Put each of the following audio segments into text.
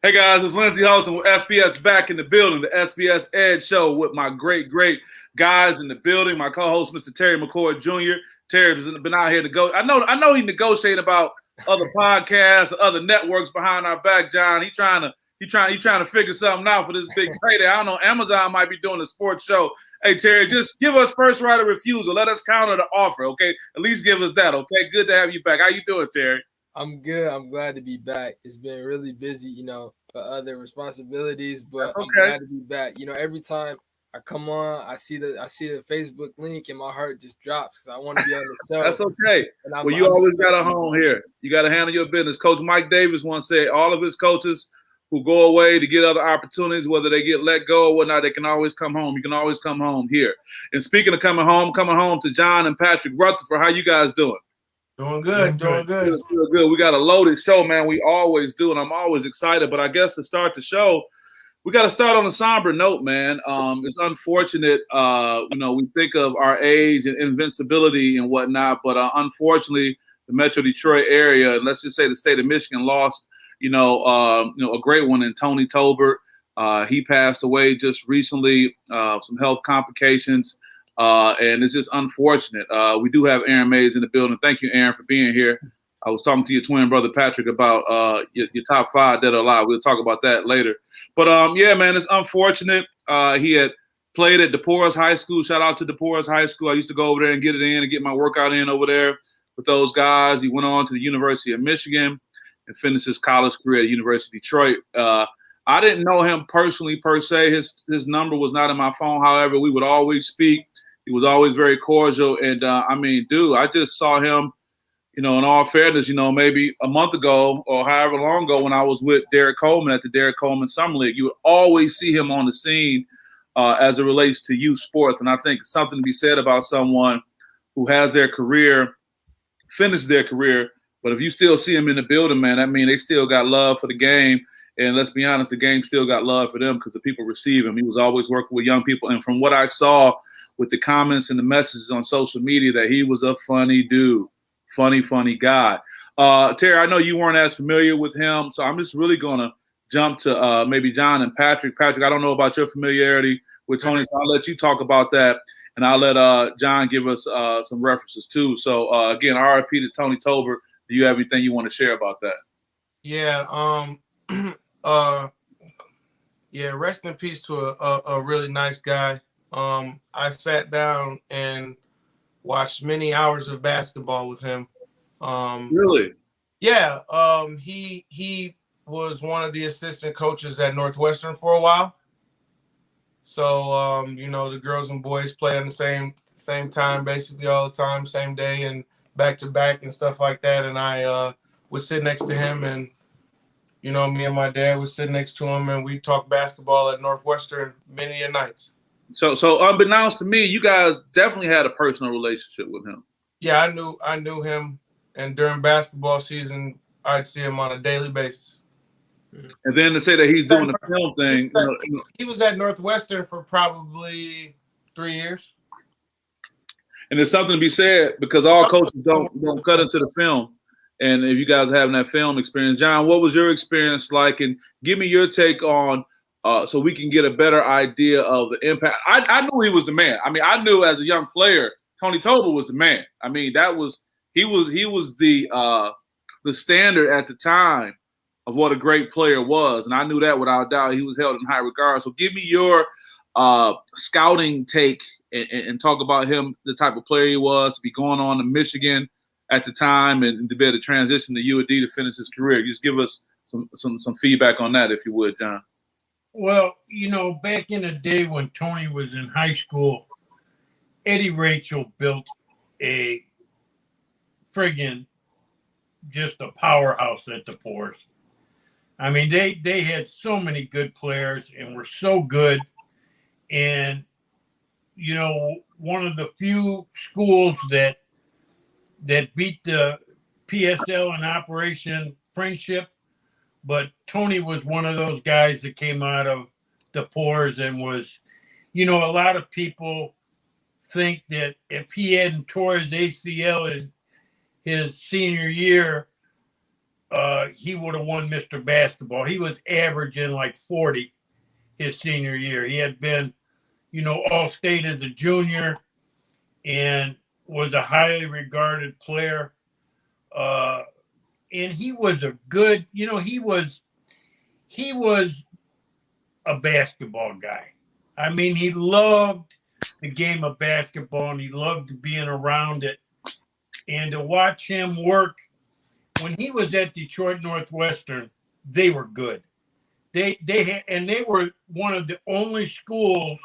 Hey guys, it's Lindsey Holson with SPS back in the building, the SPS Edge Show with my great guys in the building. My co-host, Mr. Terry McCord Jr. Terry has been out here to go. I know he's negotiating about other podcasts, other networks behind our back, John. He trying to figure something out for this big payday. I don't know. Amazon might be doing a sports show. Hey Terry, just give us first right of refusal. Let us counter the offer, okay? At least give us that, okay? Good to have you back. How you doing, Terry? I'm good. I'm glad to be back. It's been really busy, for other responsibilities, but That's okay. I'm glad to be back. Every time I come on, I see the Facebook link and my heart just drops because I want to be on the show. That's okay. Well, you always got a home here. You got to handle your business. Coach Mike Davis once said all of his coaches who go away to get other opportunities, whether they get let go or whatnot, they can always come home. You can always come home here. And speaking of coming home to John and Patrick Rutherford, how you guys doing? Doing good. Good. We got a loaded show, man. We always do, and I'm always excited. But I guess to start the show, we got to start on a somber note, man. It's unfortunate, we think of our age and invincibility and whatnot, but unfortunately, the Metro Detroit area, and let's just say the state of Michigan, lost, a great one in Tony Tolbert. He passed away just recently, some health complications. And it's just unfortunate. We do have Aaron Mays in the building. Thank you, Aaron, for being here. I was talking to your twin brother, Patrick, about your top 5 dead or alive. We'll talk about that later. But, yeah, man, it's unfortunate. He had played at DePorres High School. Shout out to DePorres High School. I used to go over there and get it in and get my workout in over there with those guys. He went on to the University of Michigan and finished his college career at the University of Detroit. I didn't know him personally per se. His number was not in my phone. However, we would always speak. He was always very cordial. And, I just saw him, in all fairness, maybe a month ago or however long ago when I was with Derek Coleman at the Derek Coleman Summer League. You would always see him on the scene as it relates to youth sports. And I think something to be said about someone who has finished their career. But if you still see him in the building, man, that means they still got love for the game. And let's be honest, the game still got love for them because the people receive him. He was always working with young people. And from what I saw with the comments and the messages on social media, that he was a funny dude, funny guy. Terry, I know you weren't as familiar with him, so I'm just really going to jump to maybe John and Patrick. Patrick, I don't know about your familiarity with Tony, so I'll let you talk about that. And I'll let John give us some references too. So, again, RIP to Tony Tolbert. Do you have anything you want to share about that? Yeah, rest in peace to a really nice guy. I sat down and watched many hours of basketball with him. Really? Yeah. He was one of the assistant coaches at Northwestern for a while. So, the girls and boys play on the same time, basically all the time, same day and back to back and stuff like that. And I would sit next to him and, me and my dad would sit next to him and we talk basketball at Northwestern many a nights. So unbeknownst to me, you guys definitely had a personal relationship with him. Yeah, I knew him, and during basketball season, I'd see him on a daily basis. And then to say that he's doing the film thing. He was at Northwestern for probably 3 years. And there's something to be said because all coaches don't cut into the film. And if you guys are having that film experience, John, what was your experience like? And give me your take on so we can get a better idea of the impact. I knew he was the man. I mean, I knew as a young player, Tony Tolbert was the man. I mean, he was the standard at the time of what a great player was, and I knew that without a doubt. He was held in high regard. So give me your scouting take and talk about him, the type of player he was, to be going on to Michigan at the time and to be able to transition to UAD to finish his career. Just give us some feedback on that, if you would, John. Well, back in the day when Tony was in high school, Eddie Rachel built a friggin' just a powerhouse at the Pours. I mean, they had so many good players and were so good. And, one of the few schools that beat the PSL in Operation Friendship. But Tony was one of those guys that came out of the Pours and was, a lot of people think that if he hadn't tore his ACL his senior year, he would have won Mr. Basketball. He was averaging like 40 his senior year. He had been, all-state as a junior and was a highly regarded player. And he was a good, he was a basketball guy. I mean, he loved the game of basketball and he loved being around it. And to watch him work, when he was at Detroit Northwestern, they were good. They were one of the only schools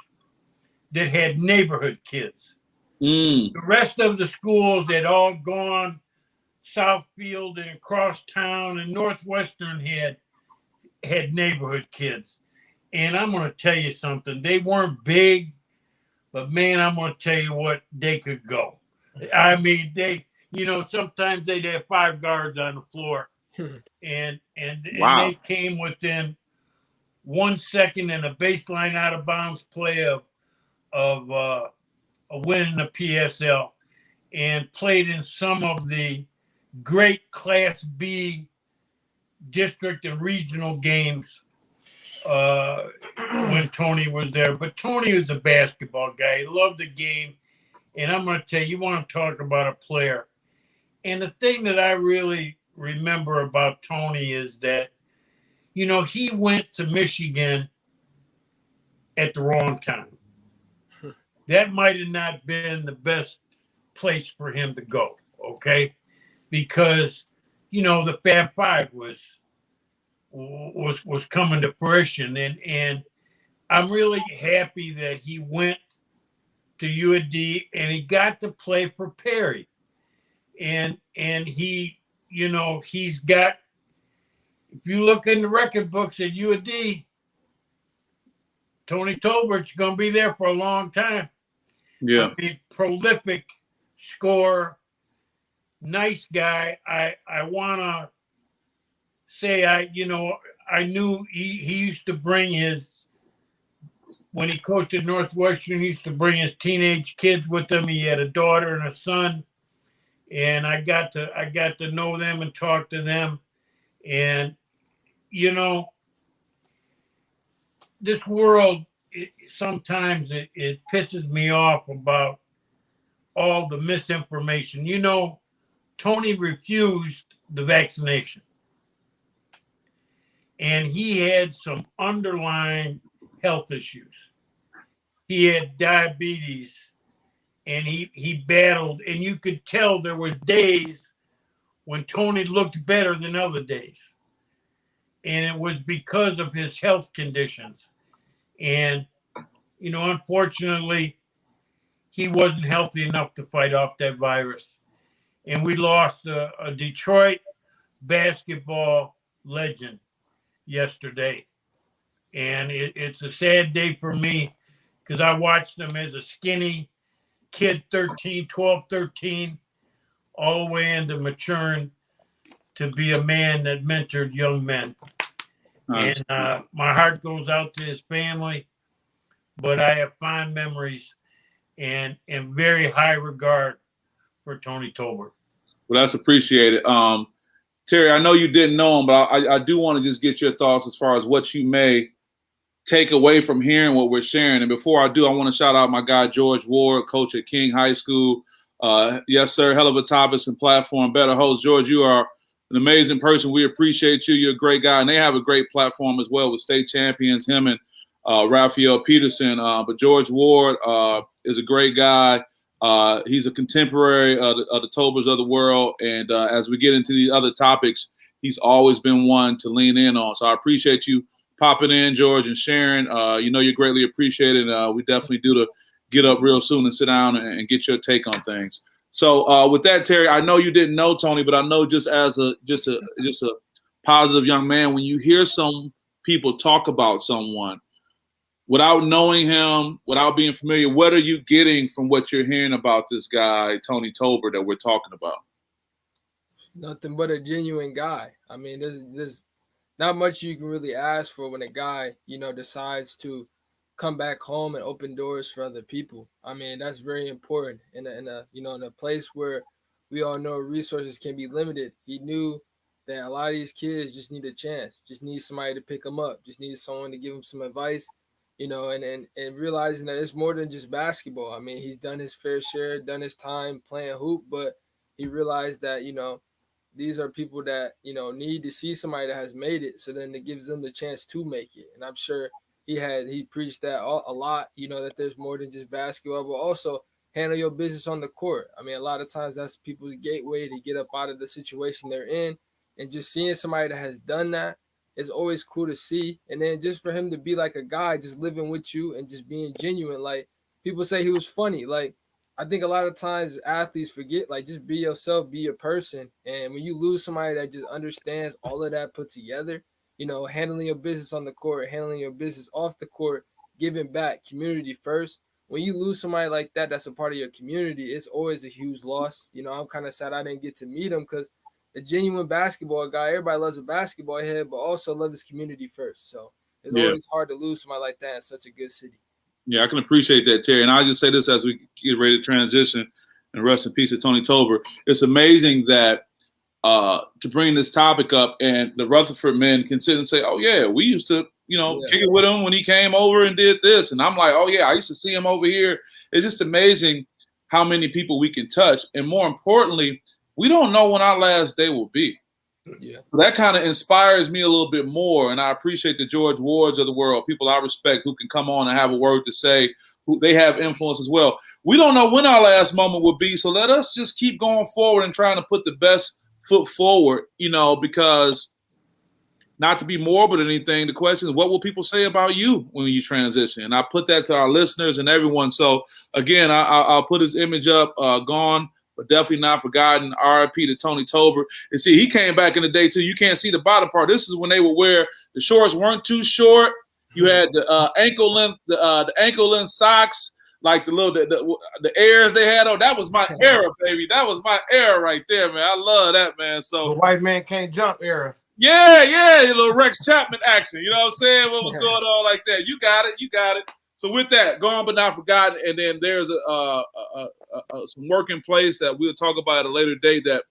that had neighborhood kids. The rest of the schools had all gone Southfield and across town, and Northwestern had neighborhood kids. And I'm going to tell you something. They weren't big, but man, I'm going to tell you what, they could go. I mean, sometimes they'd have 5 guards on the floor, and Wow. they came within 1 second in a baseline out of bounds play of winning the PSL, and played in some of the great Class B district and regional games when Tony was there. But Tony was a basketball guy. He loved the game. And I'm going to tell you, you want to talk about a player. And the thing that I really remember about Tony is that, he went to Michigan at the wrong time. That might have not been the best place for him to go, okay? Because, the Fab Five was coming to fruition. And I'm really happy that he went to UAD and he got to play for Perry. And he, he's got, if you look in the record books at UAD, Tony Tolbert's going to be there for a long time. Yeah. I mean, prolific scorer, nice guy. I want to say, I knew he used to bring when he coached at Northwestern, he used to bring his teenage kids with him. He had a daughter and a son. And I got to know them and talk to them. And, this world, sometimes it pisses me off about all the misinformation. Tony refused the vaccination. And he had some underlying health issues. He had diabetes. And he battled, and you could tell there was days when Tony looked better than other days. And it was because of his health conditions. And, unfortunately, he wasn't healthy enough to fight off that virus. And we lost a Detroit basketball legend yesterday. And it's a sad day for me because I watched him as a skinny kid, 12, 13, all the way into maturing to be a man that mentored young men. And my heart goes out to his family, but I have fond memories and very high regard for Tony Tolbert. Well, that's appreciated. Terry, I know you didn't know him, but I do want to just get your thoughts as far as what you may take away from hearing what we're sharing. And before I do, I want to shout out my guy, George Ward, coach at King High School. Yes, sir. Hell of a topic and platform. Better host. George, you are an amazing person. We appreciate you. You're a great guy. And they have a great platform as well with state champions, him and Raphael Peterson. But George Ward is a great guy. He's a contemporary of the Tolberts of the world. And as we get into these other topics, he's always been one to lean in on. So I appreciate you popping in, George, and sharing. You're greatly appreciated. We definitely do to get up real soon and sit down and get your take on things. So with that, Terry, I know you didn't know Tony, but I know just as a positive young man, when you hear some people talk about someone without knowing him, without being familiar, what are you getting from what you're hearing about this guy, Tony Tolbert, that we're talking about? Nothing but a genuine guy. I mean, there's not much you can really ask for when a guy, decides to come back home and open doors for other people. I mean, that's very important in a place where we all know resources can be limited. He knew then a lot of these kids just need a chance, just need somebody to pick them up, just need someone to give them some advice, you know, and realizing that it's more than just basketball. I mean, he's done his fair share, done his time playing hoop, but he realized that, you know, these are people that, you know, need to see somebody that has made it, so then it gives them the chance to make it. And I'm sure he preached that a lot, you know, that there's more than just basketball, but also handle your business on the court. I mean, a lot of times that's people's gateway to get up out of the situation they're in, and just seeing somebody that has done that is always cool to see. And then just for him to be like a guy just living with you and just being genuine, like people say he was funny. Like, I think a lot of times athletes forget, like, just be yourself, be a person. And when you lose somebody that just understands all of that put together, you know, handling your business on the court, handling your business off the court, giving back, community first. When you lose somebody like that, that's a part of your community, it's always a huge loss. You know, I'm kind of sad I didn't get to meet him, because a genuine basketball guy, everybody loves a basketball head, but also love his community first. So it's always hard to lose somebody like that in such a good city. Yeah, I can appreciate that, Terry. And I'll just say this as we get ready to transition, and rest in peace to Tony Tolbert. It's amazing that to bring this topic up, and the Rutherford men can sit and say, oh, yeah, we used to, you know, kick it with him when he came over and did this. And I'm like, oh, yeah, I used to see him over here. It's just amazing how many people we can touch. And more importantly, we don't know when our last day will be. Yeah, so that kind of inspires me a little bit more. And I appreciate the George Wards of the world, people I respect who can come on and have a word to say, who they have influence as well. We don't know when our last moment will be. So let us just keep going forward and trying to put the best foot forward, you know, because not to be morbid or anything, the question is, what will people say about you when you transition? And I put that to our listeners and everyone. So again, I'll put his image up, gone, but definitely not forgotten. RIP to Tony Tolbert. And see, he came back in the day too. You can't see the bottom part. This is when they would wear, the shorts weren't too short. You had the ankle length socks, like the airs they had on. That was my era, baby. That was my era right there, man. I love that, man. So The white man can't jump era. yeah, a little Rex Chapman action. You know what I'm saying? What was going on like that? You got it. So with that, gone but not forgotten. And then there's some work in place that we'll talk about at a later date that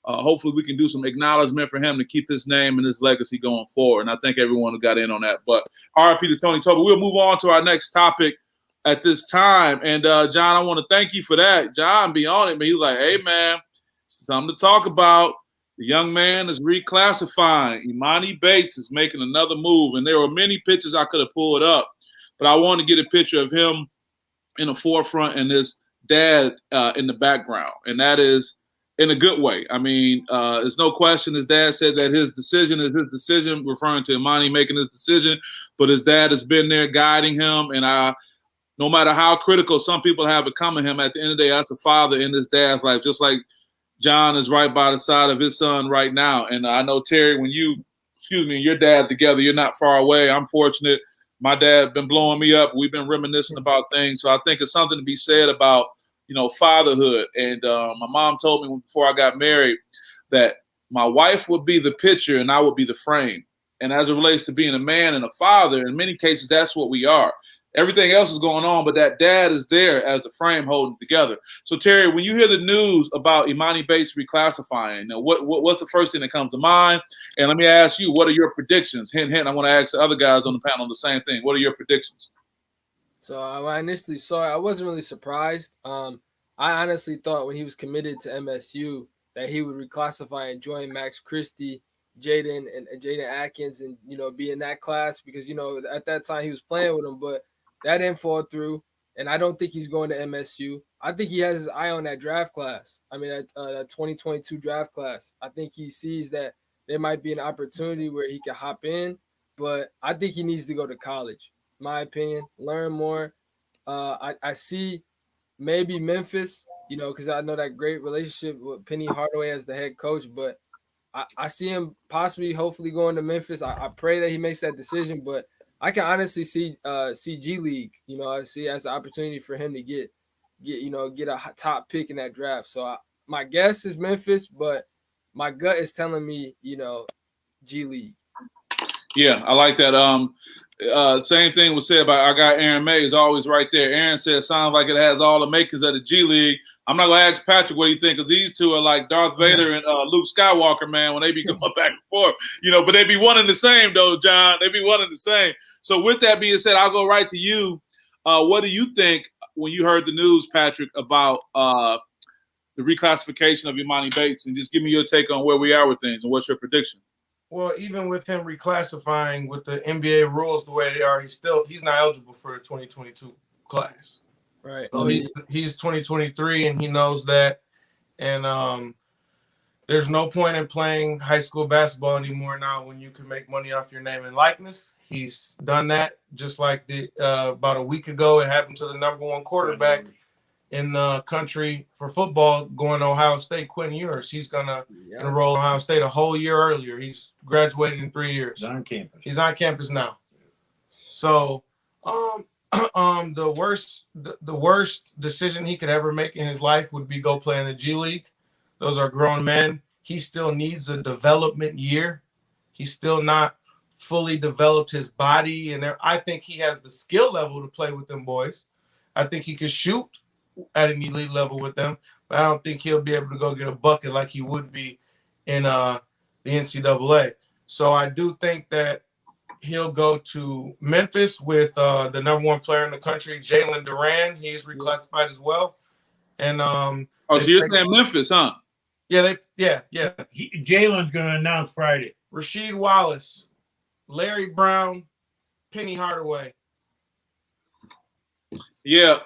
hopefully we can do some acknowledgement for him to keep his name and his legacy going forward. And I thank everyone who got in on that. But RIP to Tony Tolbert. We'll move on to our next topic at this time. And John, I want to thank you for that. John, be on it, man. He's like, hey, man, something to talk about. The young man is reclassifying. Emoni Bates is making another move. And there were many pictures I could have pulled up, but I wanted to get a picture of him in the forefront and his dad in the background. And that is in a good way. I mean, there's no question his dad said that his decision is his decision, referring to Emoni making his decision, but his dad has been there guiding him. And no matter how critical some people have become of him, at the end of the day, that's a father in his dad's life, just like John is right by the side of his son right now. And I know, Terry, when your dad together, you're not far away. I'm fortunate. My dad been blowing me up. We've been reminiscing about things. So I think it's something to be said about, you know, fatherhood. And my mom told me before I got married that my wife would be the picture and I would be the frame. And as it relates to being a man and a father, in many cases, that's what we are. Everything else is going on, but that dad is there as the frame holding it together. So, Terry, when you hear the news about Emoni Bates reclassifying, now what's the first thing that comes to mind? And let me ask you, what are your predictions? Hint, hint. I want to ask the other guys on the panel the same thing. What are your predictions? So when I initially saw it, I wasn't really surprised. I honestly thought when he was committed to MSU that he would reclassify and join Max Christie, Jaden Atkins, and, you know, be in that class, because, you know, at that time he was playing with them, but that didn't fall through, and I don't think he's going to MSU. I think he has his eye on that draft class. I mean, that 2022 draft class. I think he sees that there might be an opportunity where he can hop in, but I think he needs to go to college, in my opinion, learn more. I see maybe Memphis, you know, because I know that great relationship with Penny Hardaway as the head coach, but I see him possibly, hopefully going to Memphis. I pray that he makes that decision, but I can honestly see G League. You know, I see it as an opportunity for him to get a top pick in that draft. So my guess is Memphis, but my gut is telling me, you know, G League. Yeah, I like that. Same thing was said by our guy Aaron May, is always right there. Aaron said, sounds like it has all the makings of the G League. I'm not gonna ask Patrick what he thinks, because these two are like Darth Vader and Luke Skywalker, man, when they be going back and forth, but they be one and the same though, John. They be one and the same. So with that being said, I'll go right to you. What do you think when you heard the news, Patrick, about the reclassification of Emoni Bates, and just give me your take on where we are with things and what's your prediction? Well, even with him reclassifying with the NBA rules the way they are, he's not eligible for the 2022 class. Right. So he's 2023, and he knows that. And there's no point in playing high school basketball anymore now when you can make money off your name and likeness. He's done that. Just like about a week ago, it happened to the #1 quarterback in the country for football, going to Ohio State, Quentin Ewers. He's going to enroll in Ohio State a whole year earlier. He's graduated in 3 years. He's on campus now. So the worst decision he could ever make in his life would be go play in the G League. Those are grown men. He still needs a development year. He's still not fully developed his body. And I think he has the skill level to play with them boys. I think he could shoot at an elite level with them, but I don't think he'll be able to go get a bucket like he would be in the NCAA. So I do think that he'll go to Memphis with the #1 player in the country, Jalen Duran. He's reclassified as well. And so you're saying Memphis, huh? Yeah, Jalen's going to announce Friday. Rasheed Wallace, Larry Brown, Penny Hardaway. Yeah,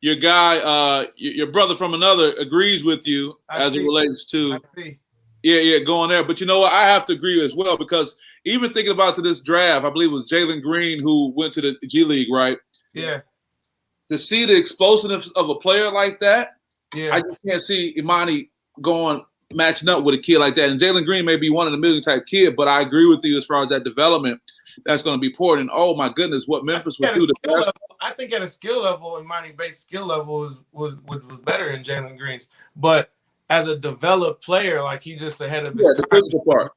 your guy, your brother from another agrees with you it relates to. I see. Yeah, going there. But you know what? I have to agree as well, because even thinking about to this draft, I believe it was Jalen Green who went to the G League, right? Yeah. To see the explosiveness of a player like that, yeah, I just can't see Emoni matching up with a kid like that. And Jalen Green may be one of the million type kid, but I agree with you as far as that development that's going to be important. And oh my goodness, what Memphis would do to I think at a skill level, Emoni Bates' skill level was better than Jalen Green's. But as a developed player, like he just ahead of his the physical part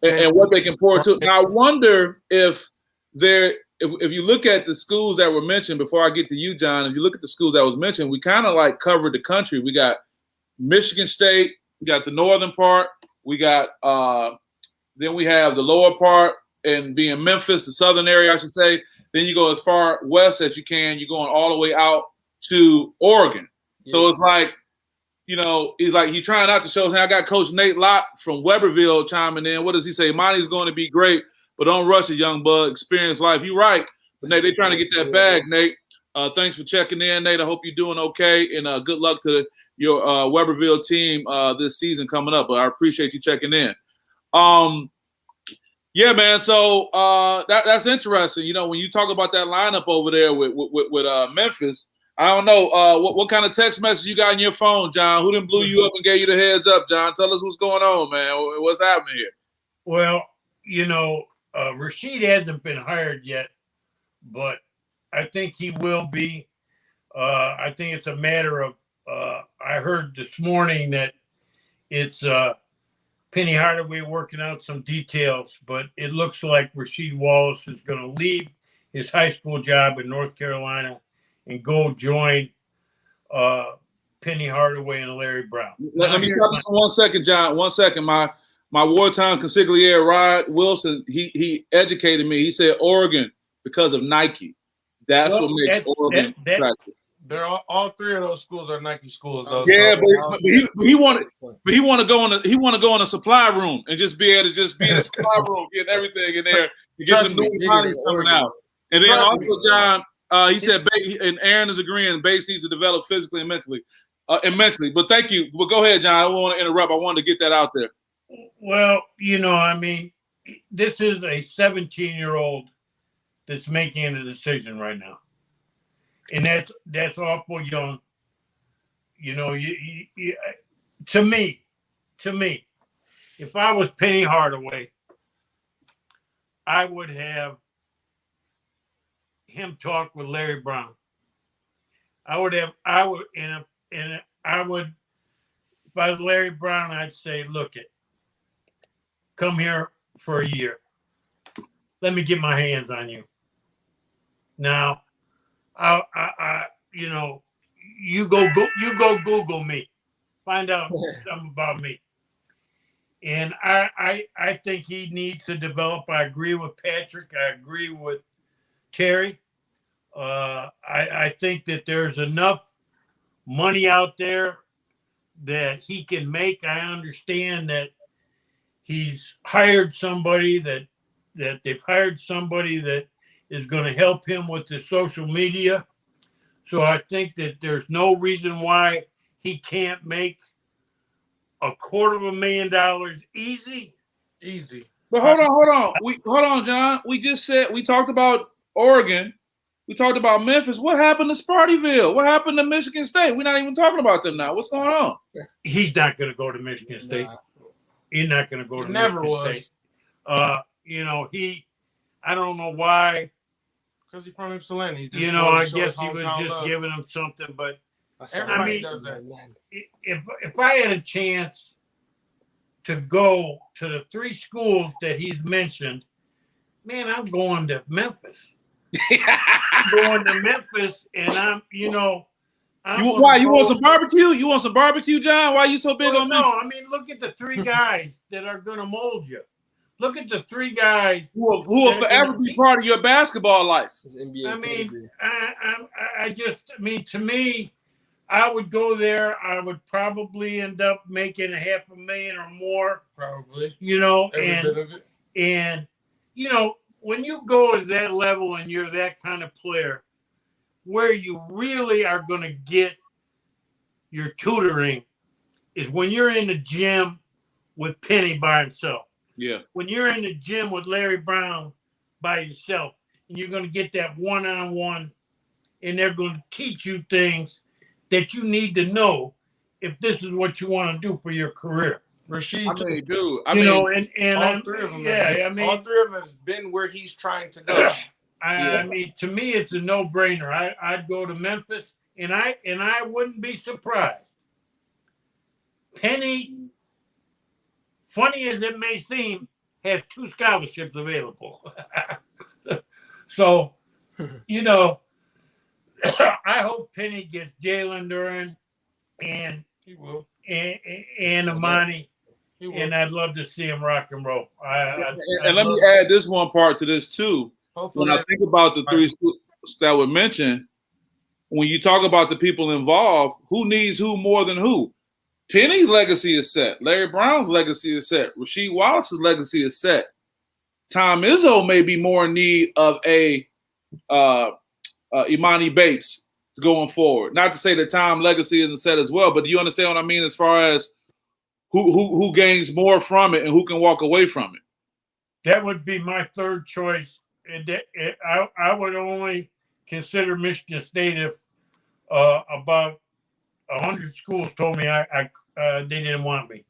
and what they can pour to. Now I wonder if you look at the schools that were mentioned before I get to you, John, if you look at the schools that was mentioned, we kind of like covered the country. We got Michigan State, we got the northern part, we got then we have the lower part and being Memphis, the southern area, I should say. Then you go as far west as you can. You're going all the way out to Oregon. Yeah. So it's like, he's trying not to show us. I got Coach Nate Lott from Weberville chiming in. What does he say? Emoni's going to be great, but don't rush it, young bud. Experience life. You're right. But Nate, they're trying to get that bag, Nate. Thanks for checking in, Nate. I hope you're doing okay, and good luck to your Weberville team this season coming up. But I appreciate you checking in. Yeah, man. So that's interesting. When you talk about that lineup over there with Memphis, I don't know what kind of text message you got in your phone, John. Who done blew you up and gave you the heads up, John? Tell us what's going on, man. What's happening here? Well, Rasheed hasn't been hired yet, but I think he will be. I think it's a matter of. I heard this morning that it's. Penny Hardaway working out some details, but it looks like Rasheed Wallace is going to leave his high school job in North Carolina and go join Penny Hardaway and Larry Brown. Let me stop you for 1 second, John. 1 second. My wartime consigliere, Rod Wilson, he educated me. He said Oregon because of Nike. That's what makes Oregon attractive. They're all three of those schools are Nike schools, though. Yeah, but he want to go in a supply room and just be able to just be in a supply room, get everything in there, and get the new bodies coming out. And then also, John, he said, and Aaron is agreeing, Bates needs to develop physically and mentally. But thank you. Well, go ahead, John. I don't want to interrupt. I wanted to get that out there. Well, this is a 17-year-old that's making a decision right now. And that's awful young. To me, if I was Penny Hardaway, I would have him talk with Larry Brown. If I was Larry Brown, I'd say, look come here for a year. Let me get my hands on you. Now, you go Google me, find out something about me. And I think he needs to develop. I agree with Patrick. I agree with Terry. I think that there's enough money out there that he can make. I understand that he's hired somebody that they've hired somebody that is going to help him with the social media. So I think that there's no reason why he can't make $250,000 easy. But hold on, John. We just said we talked about Oregon. We talked about Memphis. What happened to Spartyville? What happened to Michigan State? We're not even talking about them now. What's going on? He's not going to go to Michigan State. Nah. He's not going to go to Never Michigan State. I don't know why. Because he's from Ypsilanti. He just I guess he was just giving him something. But everybody does that. if I had a chance to go to the 3 schools that he's mentioned, man, I'm going to Memphis. I'm going to Memphis, and why? You want some barbecue? You want some barbecue, John? Why are you so big on Memphis? No, I mean, look at the 3 guys that are going to mold you. Look at the 3 guys who will forever be part of your basketball life. I mean, to me, I would go there. I would probably end up making $500,000 or more. Probably. Every bit of it. And when you go to that level and you're that kind of player, where you really are going to get your tutoring is when you're in the gym with Penny by himself. Yeah. When you're in the gym with Larry Brown by yourself, and you're going to get that one-on-one, and they're going to teach you things that you need to know if this is what you want to do for your career. Rashid, all 3 of them. Yeah, all 3 of them has been where he's trying to go. I mean, to me, it's a no-brainer. I'd go to Memphis, and I wouldn't be surprised. Penny, funny as it may seem, has 2 scholarships available. So, I hope Penny gets Jalen Duran and he will, and Emoni. And I'd love to see him rock and roll. And let me add this one part to this too. Hopefully, when I think about the 3 schools that were mentioned, when you talk about the people involved, who needs who more than who? Penny's legacy is set. Larry Brown's legacy is set. Rasheed Wallace's legacy is set. Tom Izzo may be more in need of a Emoni Bates going forward. Not to say that Tom's legacy isn't set as well, but do you understand what I mean as far as who gains more from it and who can walk away from it? That would be my 3rd choice. I would only consider Michigan State if about 100 schools told me they didn't want me.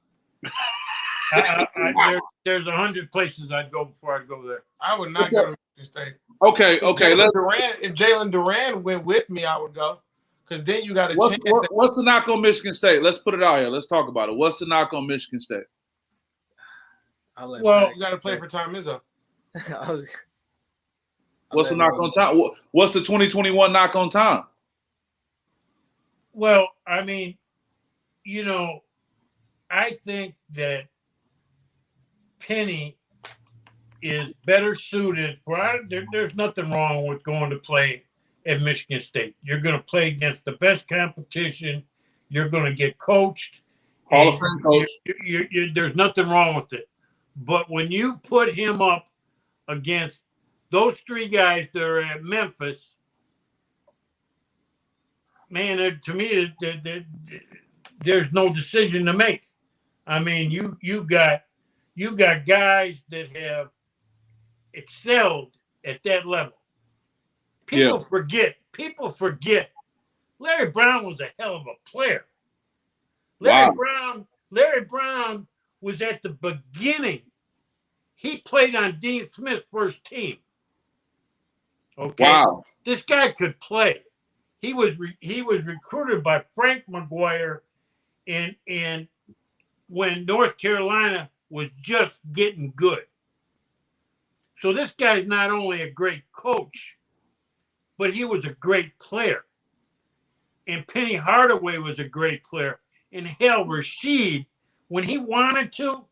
There's 100 places I'd go before I'd go there. I would not go to Michigan State. Okay. If Jalen Duran went with me, I would go. Because then you got a chance. What's the knock on Michigan State? Let's put it out here. Let's talk about it. What's the knock on Michigan State? You got to play for Tom Izzo. What's the knock on Tom? What's the 2021 knock on Tom? Well, I mean, I think that Penny is better suited for. There's nothing wrong with going to play at Michigan State. You're going to play against the best competition. You're going to get coached. Hall of Fame coach. There's nothing wrong with it. But when you put him up against those 3 guys that are at Memphis, man, to me, there's no decision to make. I mean, you got guys that have excelled at that level. People forget. Larry Brown was a hell of a player. Larry Brown was at the beginning. He played on Dean Smith's first team. Okay. Wow. This guy could play. He was recruited by Frank McGuire and when North Carolina was just getting good. So this guy's not only a great coach, but he was a great player. and Penny Hardaway was a great player. And hell, Rasheed, when he wanted to,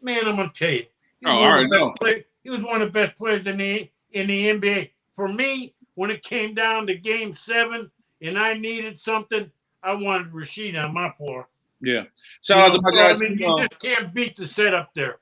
man, I'm gonna tell you, he was one of the best players. He was one of the best players in the NBA. For me, when it came down to Game 7 and I needed something, I wanted Rasheed on my floor. Yeah. Shout out to my guy. I mean, you just can't beat the setup there.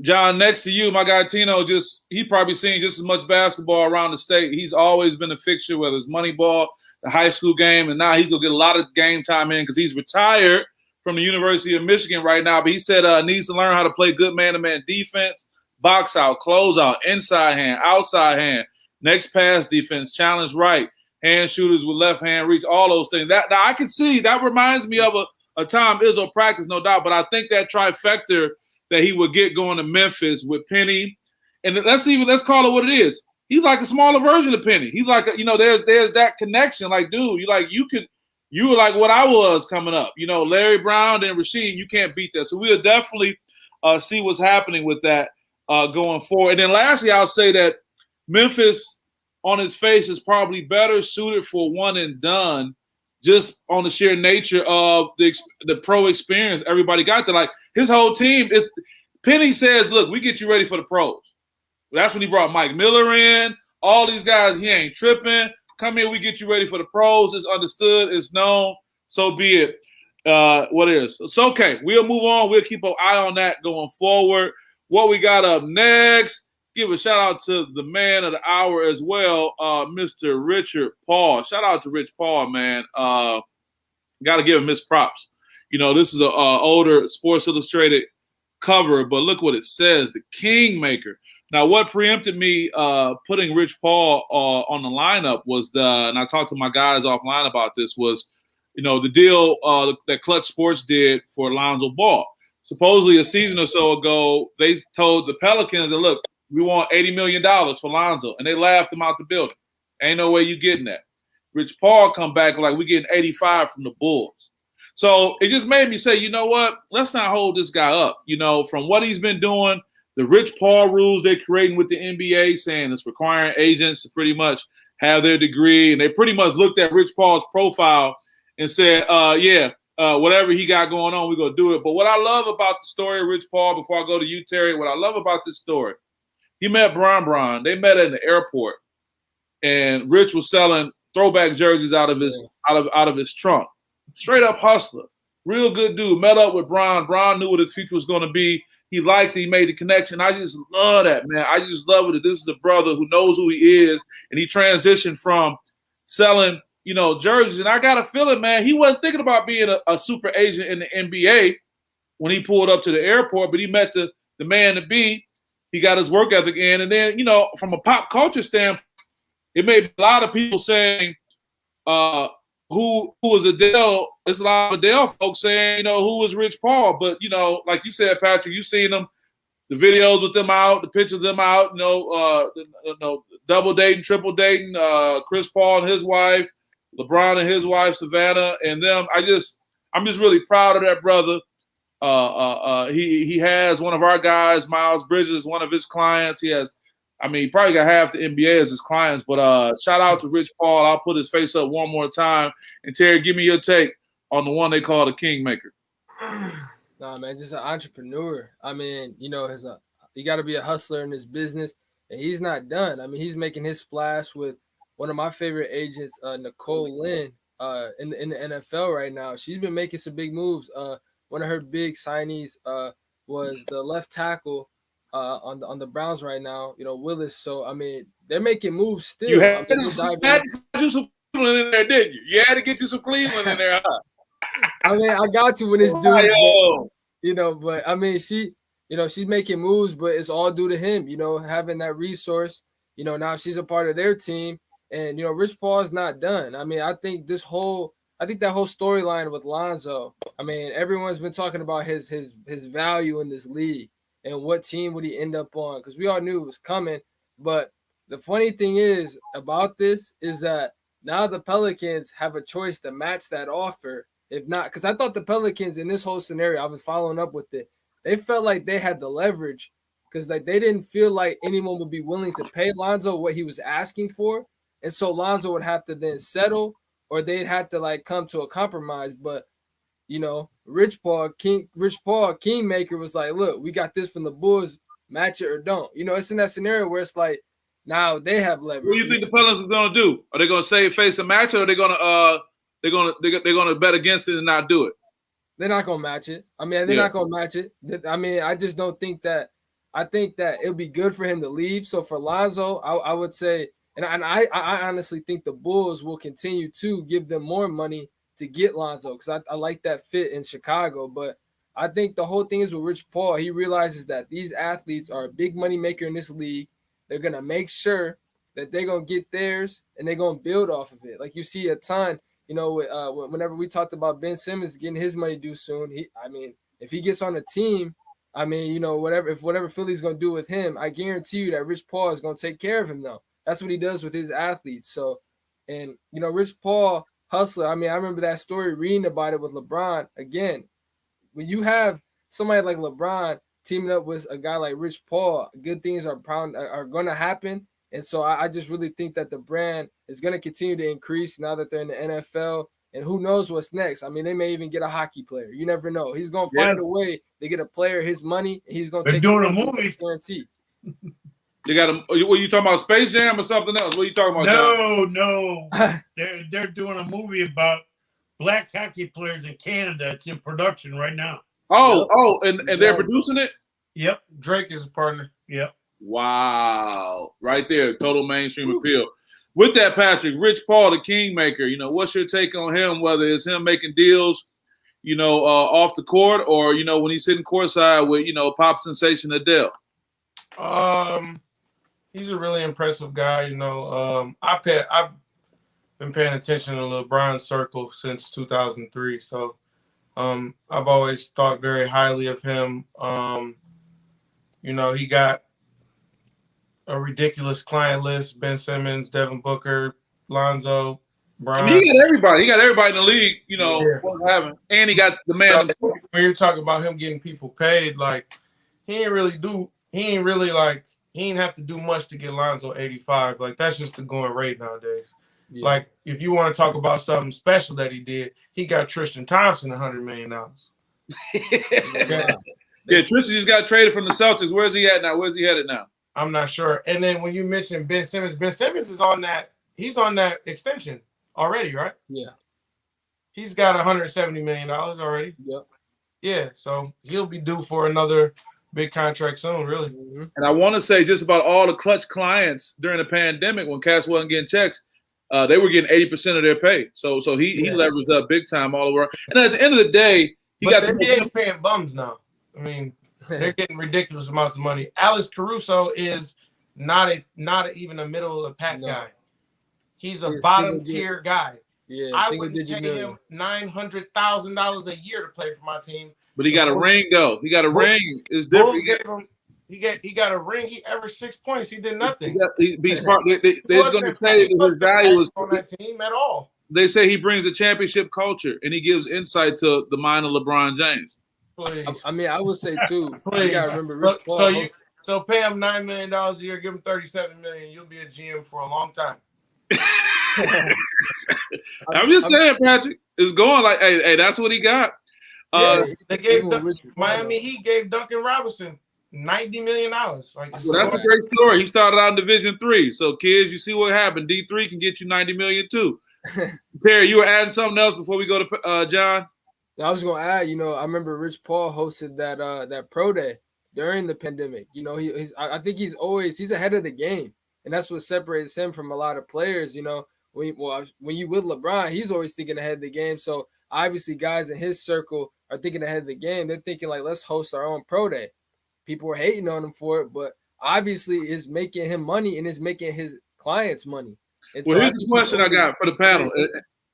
John, next to you, my guy Tino, he probably seen just as much basketball around the state. He's always been a fixture, whether it's Moneyball, the high school game, and now he's going to get a lot of game time in because he's retired from the University of Michigan right now. But he said needs to learn how to play good man-to-man defense, box out, close out, inside hand, outside hand, next pass defense, challenge right, hand shooters with left hand reach, all those things. Now I can see that reminds me of a time Izzo practice, no doubt, but I think that trifecta that he would get going to Memphis with Penny, and let's call it what it is. He's like a smaller version of Penny. He's like there's that connection. Like, dude, you were like what I was coming up. Larry Brown and Rasheed, you can't beat that. So we'll definitely see what's happening with that going forward. And then lastly, I'll say that Memphis on its face is probably better suited for one and done, just on the sheer nature of the pro experience everybody got there. Like, his whole team is – Penny says, look, we get you ready for the pros. That's when he brought Mike Miller in. All these guys, he ain't tripping. Come here, we get you ready for the pros. It's understood. It's known. So be it. What is? It's okay. We'll move on. We'll keep an eye on that going forward. What we got up next, give a shout-out to the man of the hour as well, Mr. Richard Paul. Shout out to Rich Paul, man. Got to give him his props. This is an older Sports Illustrated cover, but look what it says, the Kingmaker. Now, what preempted me putting Rich Paul on the lineup was and I talked to my guys offline about this, was, the deal that Clutch Sports did for Lonzo Ball. Supposedly a season or so ago, they told the Pelicans that, look, we want $80 million for Lonzo, and they laughed him out the building. Ain't no way you getting that. Rich Paul come back like we getting 85 from the Bulls. So it just made me say, you know what? Let's not hold this guy up. From what he's been doing, the Rich Paul rules they're creating with the NBA, saying it's requiring agents to pretty much have their degree, and they pretty much looked at Rich Paul's profile and said, whatever he got going on, we're going to do it. But what I love about the story of Rich Paul, before I go to you, Terry, what I love about this story, he met Bron. They met at the airport, and Rich was selling throwback jerseys out of his trunk. Straight up hustler, real good dude. Met up with Bron. Bron knew what his future was going to be. He liked it. He made the connection. I just love that, man. I just love it that this is a brother who knows who he is, and he transitioned from selling, jerseys. And I got a feeling, man, he wasn't thinking about being a super agent in the NBA when he pulled up to the airport, but he met the man to be. He got his work ethic in. And then, from a pop culture standpoint, it made a lot of people saying, who was Adele? There's a lot of Adele folks saying, who was Rich Paul? But, like you said, Patrick, you seen them, the videos with them out, the pictures of them out, double dating, triple dating, Chris Paul and his wife, LeBron and his wife, Savannah, and them. I'm just really proud of that brother. He has one of our guys, Miles Bridges, one of his clients. He probably got half the NBA as his clients, but shout out to Rich Paul. I'll put his face up one more time. And Terry, give me your take on the one they call the Kingmaker. Nah, man, just an entrepreneur. You got to be a hustler in this business, and he's not done. He's making his splash with one of my favorite agents, Nicole Lynn, in the NFL right now. She's been making some big moves. One of her big signees was the left tackle on the Browns right now, Willis. So they're making moves still. You had to do some Cleveland in there, didn't you? You had to get you some Cleveland in there, huh? I got to when this dude, she's making moves, but it's all due to him, having that resource. Now she's a part of their team, and Rich Paul's not done. I think that whole storyline with Lonzo. Everyone's been talking about his value in this league. And what team would he end up on? Because we all knew it was coming. But the funny thing is about this is that now the Pelicans have a choice to match that offer. If not, because I thought the Pelicans in this whole scenario, I was following up with it, they felt like they had the leverage because they didn't feel like anyone would be willing to pay Lonzo what he was asking for. And so Lonzo would have to then settle or they'd have to like come to a compromise. But you know, Rich Paul Kingmaker was like, look, we got this from the Bulls, match it or don't. You know, it's in that scenario where it's like now they have leverage. What do you think the Pelicans are gonna do? Are they gonna save face a match, or are they gonna they're gonna bet against it and not do it? They're not gonna match it. I mean, they're not gonna match it. I mean, I just don't think that. I think that it would be good for him to leave. So for Lonzo, I would say, and I honestly think the Bulls will continue to give them more money to get Lonzo because I like that fit in Chicago. But I think the whole thing is with Rich Paul. He realizes that these athletes are a big money maker in this league. They're gonna make sure that they're gonna get theirs and they're gonna build off of it. Like you see a ton. You know, whenever we talked about Ben Simmons getting his money due soon, if he gets on a team, I mean, you know, whatever Philly's going to do with him, I guarantee you that Rich Paul is going to take care of him, though. That's what he does with his athletes. So, and, you know, Rich Paul, hustler, I mean, I remember that story, reading about it with LeBron. Again, when you have somebody like LeBron teaming up with a guy like Rich Paul, good things are going to happen. And so I just really think that the brand is going to continue to increase now that they're in the NFL. And who knows what's next? I mean, they may even get a hockey player. You never know. He's going to find a way to get a player his money, and he's going to take doing a movie. Guaranteed. They got what you talking about? Space Jam or something else? What are you talking about? No. They're doing a movie about black hockey players in Canada. It's in production right now. And they're producing it? Yep. Drake is a partner. Yep. Wow. Right there. Total mainstream appeal. With that, Patrick, Rich Paul, the Kingmaker, you know, what's your take on him, whether it's him making deals, you know, off the court or, you know, when he's sitting courtside with, you know, pop sensation Adele? He's a really impressive guy. You know, I've been paying attention to LeBron's circle since 2003. So I've always thought very highly of him. You know, he got a ridiculous client list: Ben Simmons, Devin Booker, Lonzo, Bron. I mean, he got everybody. He got everybody in the league, you know, and he got the man. When you're talking about him getting people paid, like he ain't have to do much to get Lonzo 85. Like that's just the going rate nowadays. Yeah. Like if you want to talk about something special that he did, he got Tristan Thompson $100 million. Tristan just got traded from the Celtics. Where's he at now? Where's he headed now? I'm not sure. And then when you mentioned Ben Simmons is on that. He's on that extension already, right? Yeah. He's got $170 million already. Yep. Yeah, so he'll be due for another big contract soon, really. Mm-hmm. And I want to say just about all the clutch clients during the pandemic when Cass wasn't getting checks, they were getting 80% of their pay. So he leveraged up big time all over. And at the end of the day, the NBA's paying bums now. I mean, they're getting ridiculous amounts of money. Alex Caruso is not even a middle of the pack guy. He's a bottom tier guy. Yeah, I wouldn't pay him $900,000 a year to play for my team. But he got a ring though. He got a ring. It's different. He got a ring. He averaged 6 points. He did nothing. He's part. They're going to say that his value is on that team at all. They say he brings a championship culture and he gives insight to the mind of LeBron James. Please. I mean, I would say too. Please. You gotta remember Rich Paul. So pay him $9 million a year, give him $37 million. You'll be a GM for a long time. I'm just saying, Patrick. It's going like, hey, that's what he got. They gave Miami Heat gave Duncan Robinson $90 million. Like, that's a great story. He started out in Division III. So, kids, you see what happened. D3 can get you $90 million too. Perry, you were adding something else before we go to John? I was going to add, I remember Rich Paul hosted that pro day during the pandemic. I think he's ahead of the game, and that's what separates him from a lot of players. When you with LeBron, he's always thinking ahead of the game. So obviously, guys in his circle are thinking ahead of the game. They're thinking like, let's host our own pro day. People were hating on him for it, but obviously, it's making him money and it's making his clients money. And here's the question I got for the panel,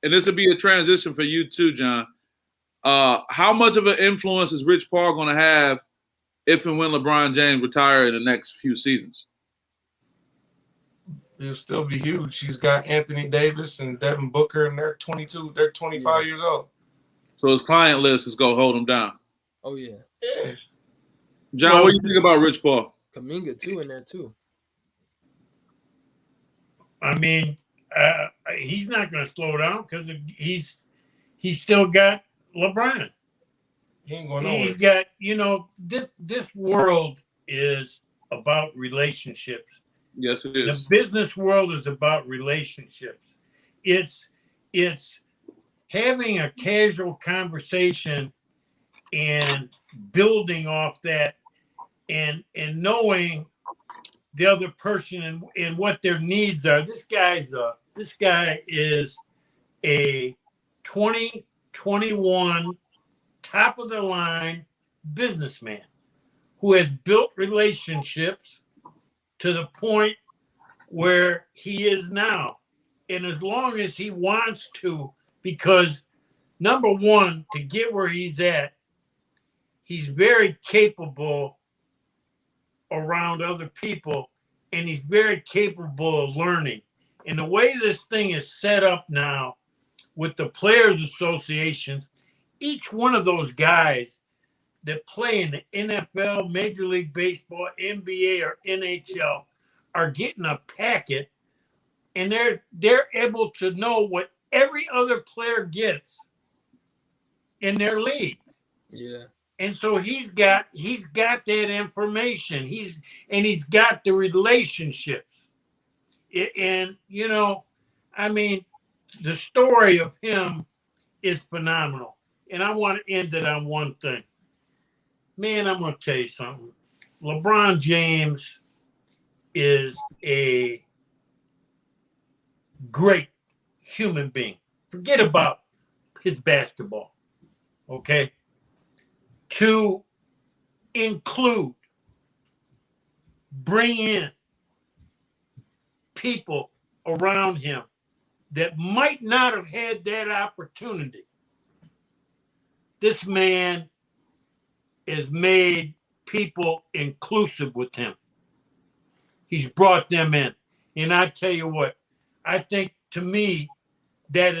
and this will be a transition for you too, John. How much of an influence is Rich Paul going to have if and when LeBron James retire in the next few seasons? He'll still be huge. He's got Anthony Davis and Devin Booker, and they're 22. They're 25 years old. So his client list is going to hold him down. Oh, yeah. Yeah. John, what do you think about Rich Paul? Kuminga, too, in there, too. I mean, he's not going to slow down because he's still got LeBron. He ain't going nowhere. He's got, this world is about relationships. Yes, it is. The business world is about relationships. It's having a casual conversation and building off that and knowing the other person and what their needs are. This guy is a 2021 top of the line businessman who has built relationships to the point where he is now. And as long as he wants to, because number one, to get where he's at, he's very capable around other people, and he's very capable of learning. And the way this thing is set up now with the players associations, each one of those guys that play in the NFL, Major League Baseball, NBA, or NHL are getting a packet, and they're able to know what every other player gets in their league. Yeah. And so he's got that information. He's got the relationships. And the story of him is phenomenal. And I want to end it on one thing. Man, I'm going to tell you something. LeBron James is a great human being. Forget about his basketball, okay? To include, bring in people around him that might not have had that opportunity. This man has made people inclusive with him. He's brought them in. And I tell you what, I think to me, that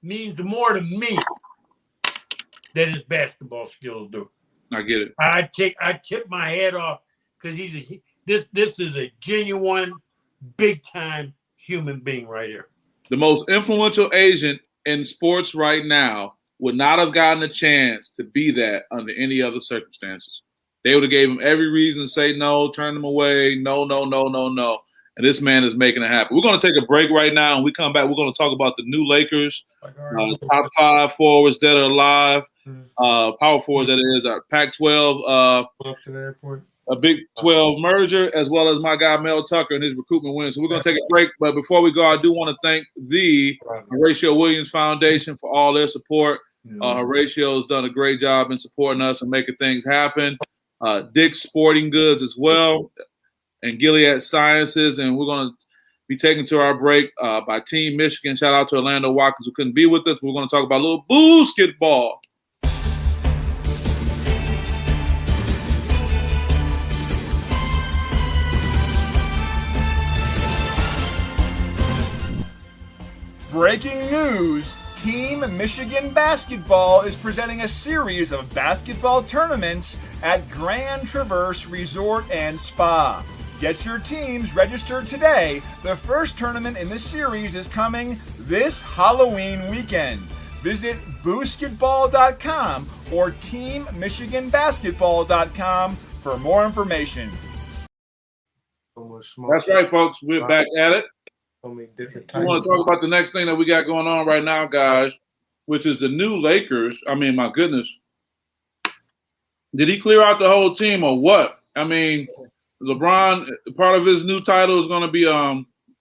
means more to me than his basketball skills do. I get it. I tip my head off because this is a genuine, big time human being right here. The most influential agent in sports right now would not have gotten a chance to be that under any other circumstances. They would have gave him every reason to say no, turn him away, no. And this man is making it happen. We're going to take a break right now, and we come back. We're going to talk about the new Lakers, top 5 forwards that are alive, power forwards that is, Pac-12, a Big 12 merger, as well as my guy Mel Tucker and his recruitment wins. So we're going to take a break. But before we go, I do want to thank the Horatio Williams Foundation for all their support. Horatio's done a great job in supporting us and making things happen. Dick's Sporting Goods as well, and Gilead Sciences. And we're going to be taken to our break by Team Michigan. Shout out to Orlando Watkins, who couldn't be with us. We're going to talk about a little basketball. Breaking news. Team Michigan Basketball is presenting a series of basketball tournaments at Grand Traverse Resort and Spa. Get your teams registered today. The first tournament in this series is coming this Halloween weekend. Visit basketball.com or teammichiganbasketball.com for more information. That's right, folks. We're back at it. We want to talk about the next thing that we got going on right now, guys, which is the new Lakers. I mean, my goodness. Did he clear out the whole team or what? I mean, LeBron, part of his new title is going to be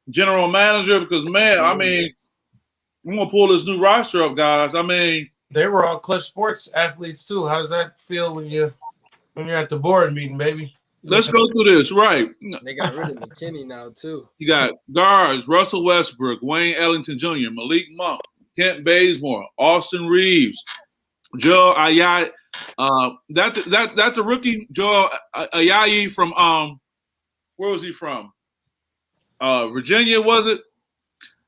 general manager because, man, I mean, I'm going to pull this new roster up, guys. I mean. They were all Clutch Sports athletes, too. How does that feel when you're at the board meeting, baby? Let's go through this, right? They got rid of McKinney now, too. You got guards, Russell Westbrook, Wayne Ellington Jr., Malik Monk, Kent Bazemore, Austin Reeves, Joel Ayayi. That's the rookie, Joel Ayayi from where was he from? Virginia, was it?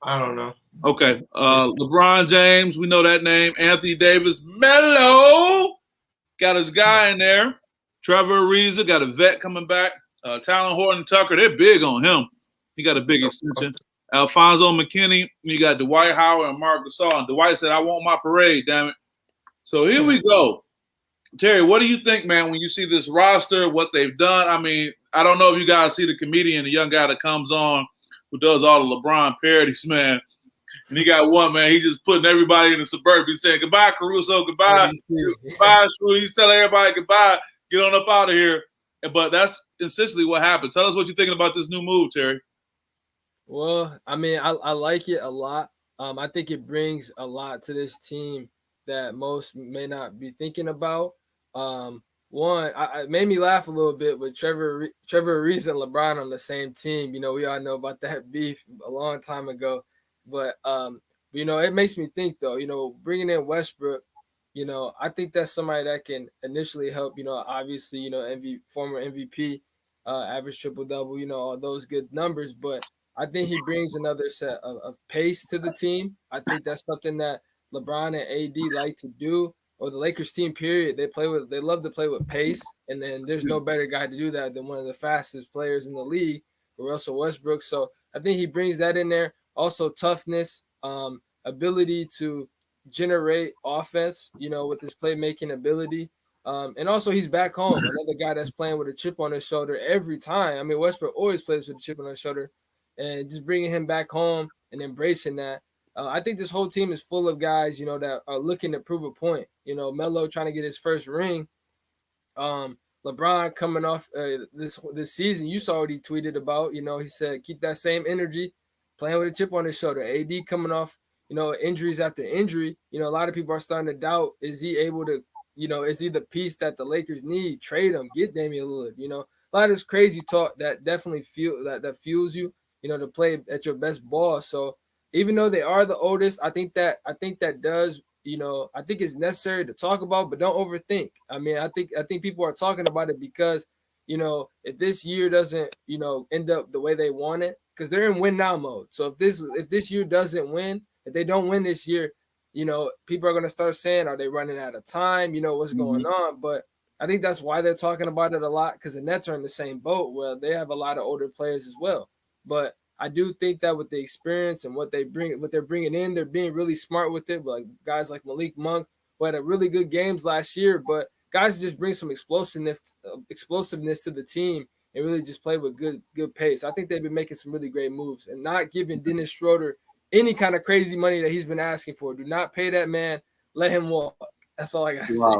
I don't know. Okay. LeBron James, we know that name. Anthony Davis, Melo, got his guy in there. Trevor Ariza got a vet coming back. Talon Horton Tucker, they're big on him. He got a big extension. Alfonso McKinney. You got Dwight Howard and Mark Gasol. And Dwight said, "I want my parade, damn it." So here we go. Terry, what do you think, man, when you see this roster, what they've done? I mean, I don't know if you guys see the comedian, the young guy that comes on who does all the LeBron parodies, man. And he got one, man. He's just putting everybody in the suburb. He's saying, "Goodbye, Caruso. Goodbye. Goodbye, Shruti." He's telling everybody goodbye. Get on up out of here. But that's essentially what happened. Tell us what you're thinking about this new move, Terry. Well, I mean, I like it a lot. I think it brings a lot to this team that most may not be thinking about. One, it made me laugh a little bit with Trevor Ariza and LeBron on the same team. You know, we all know about that beef a long time ago. But, you know, it makes me think, though, you know, bringing in Westbrook, you know, I think that's somebody that can initially help, you know, obviously, you know, former MVP, average triple-double, you know, all those good numbers. But I think he brings another set of pace to the team. I think that's something that LeBron and AD like to do, or the Lakers team, period. They love to play with pace, and then there's no better guy to do that than one of the fastest players in the league, Russell Westbrook. So I think he brings that in there. Also toughness, ability to generate offense, you know, with his playmaking ability. And also he's back home, another guy that's playing with a chip on his shoulder every time. I mean, Westbrook always plays with a chip on his shoulder, and just bringing him back home and embracing that. I think this whole team is full of guys, you know, that are looking to prove a point. You know, Melo trying to get his first ring. LeBron coming off this season. You saw what he tweeted about. You know, he said, keep that same energy, playing with a chip on his shoulder. AD coming off, you know, injuries after injury. You know, a lot of people are starting to doubt, is he able to, you know, is he the piece that the Lakers need? Trade him, get Damian Lillard. You know, a lot of this crazy talk that definitely that fuels you, you know, to play at your best ball. So even though they are the oldest, I think that does, you know, I think it's necessary to talk about, but don't overthink. I mean, I think people are talking about it because, you know, if this year doesn't, you know, end up the way they want it, because they're in win now mode. So if this year doesn't win, if they don't win this year, you know, people are going to start saying, are they running out of time? You know, what's going on? But I think that's why they're talking about it a lot, because the Nets are in the same boat where they have a lot of older players as well. But I do think that with the experience and what they're bringing in, they're being really smart with it. Like guys like Malik Monk, who had a really good games last year, but guys just bring some explosiveness to the team and really just play with good pace. I think they've been making some really great moves and not giving Dennis Schroeder any kind of crazy money that he's been asking for. Do not pay that man. Let him walk. That's all I got to say.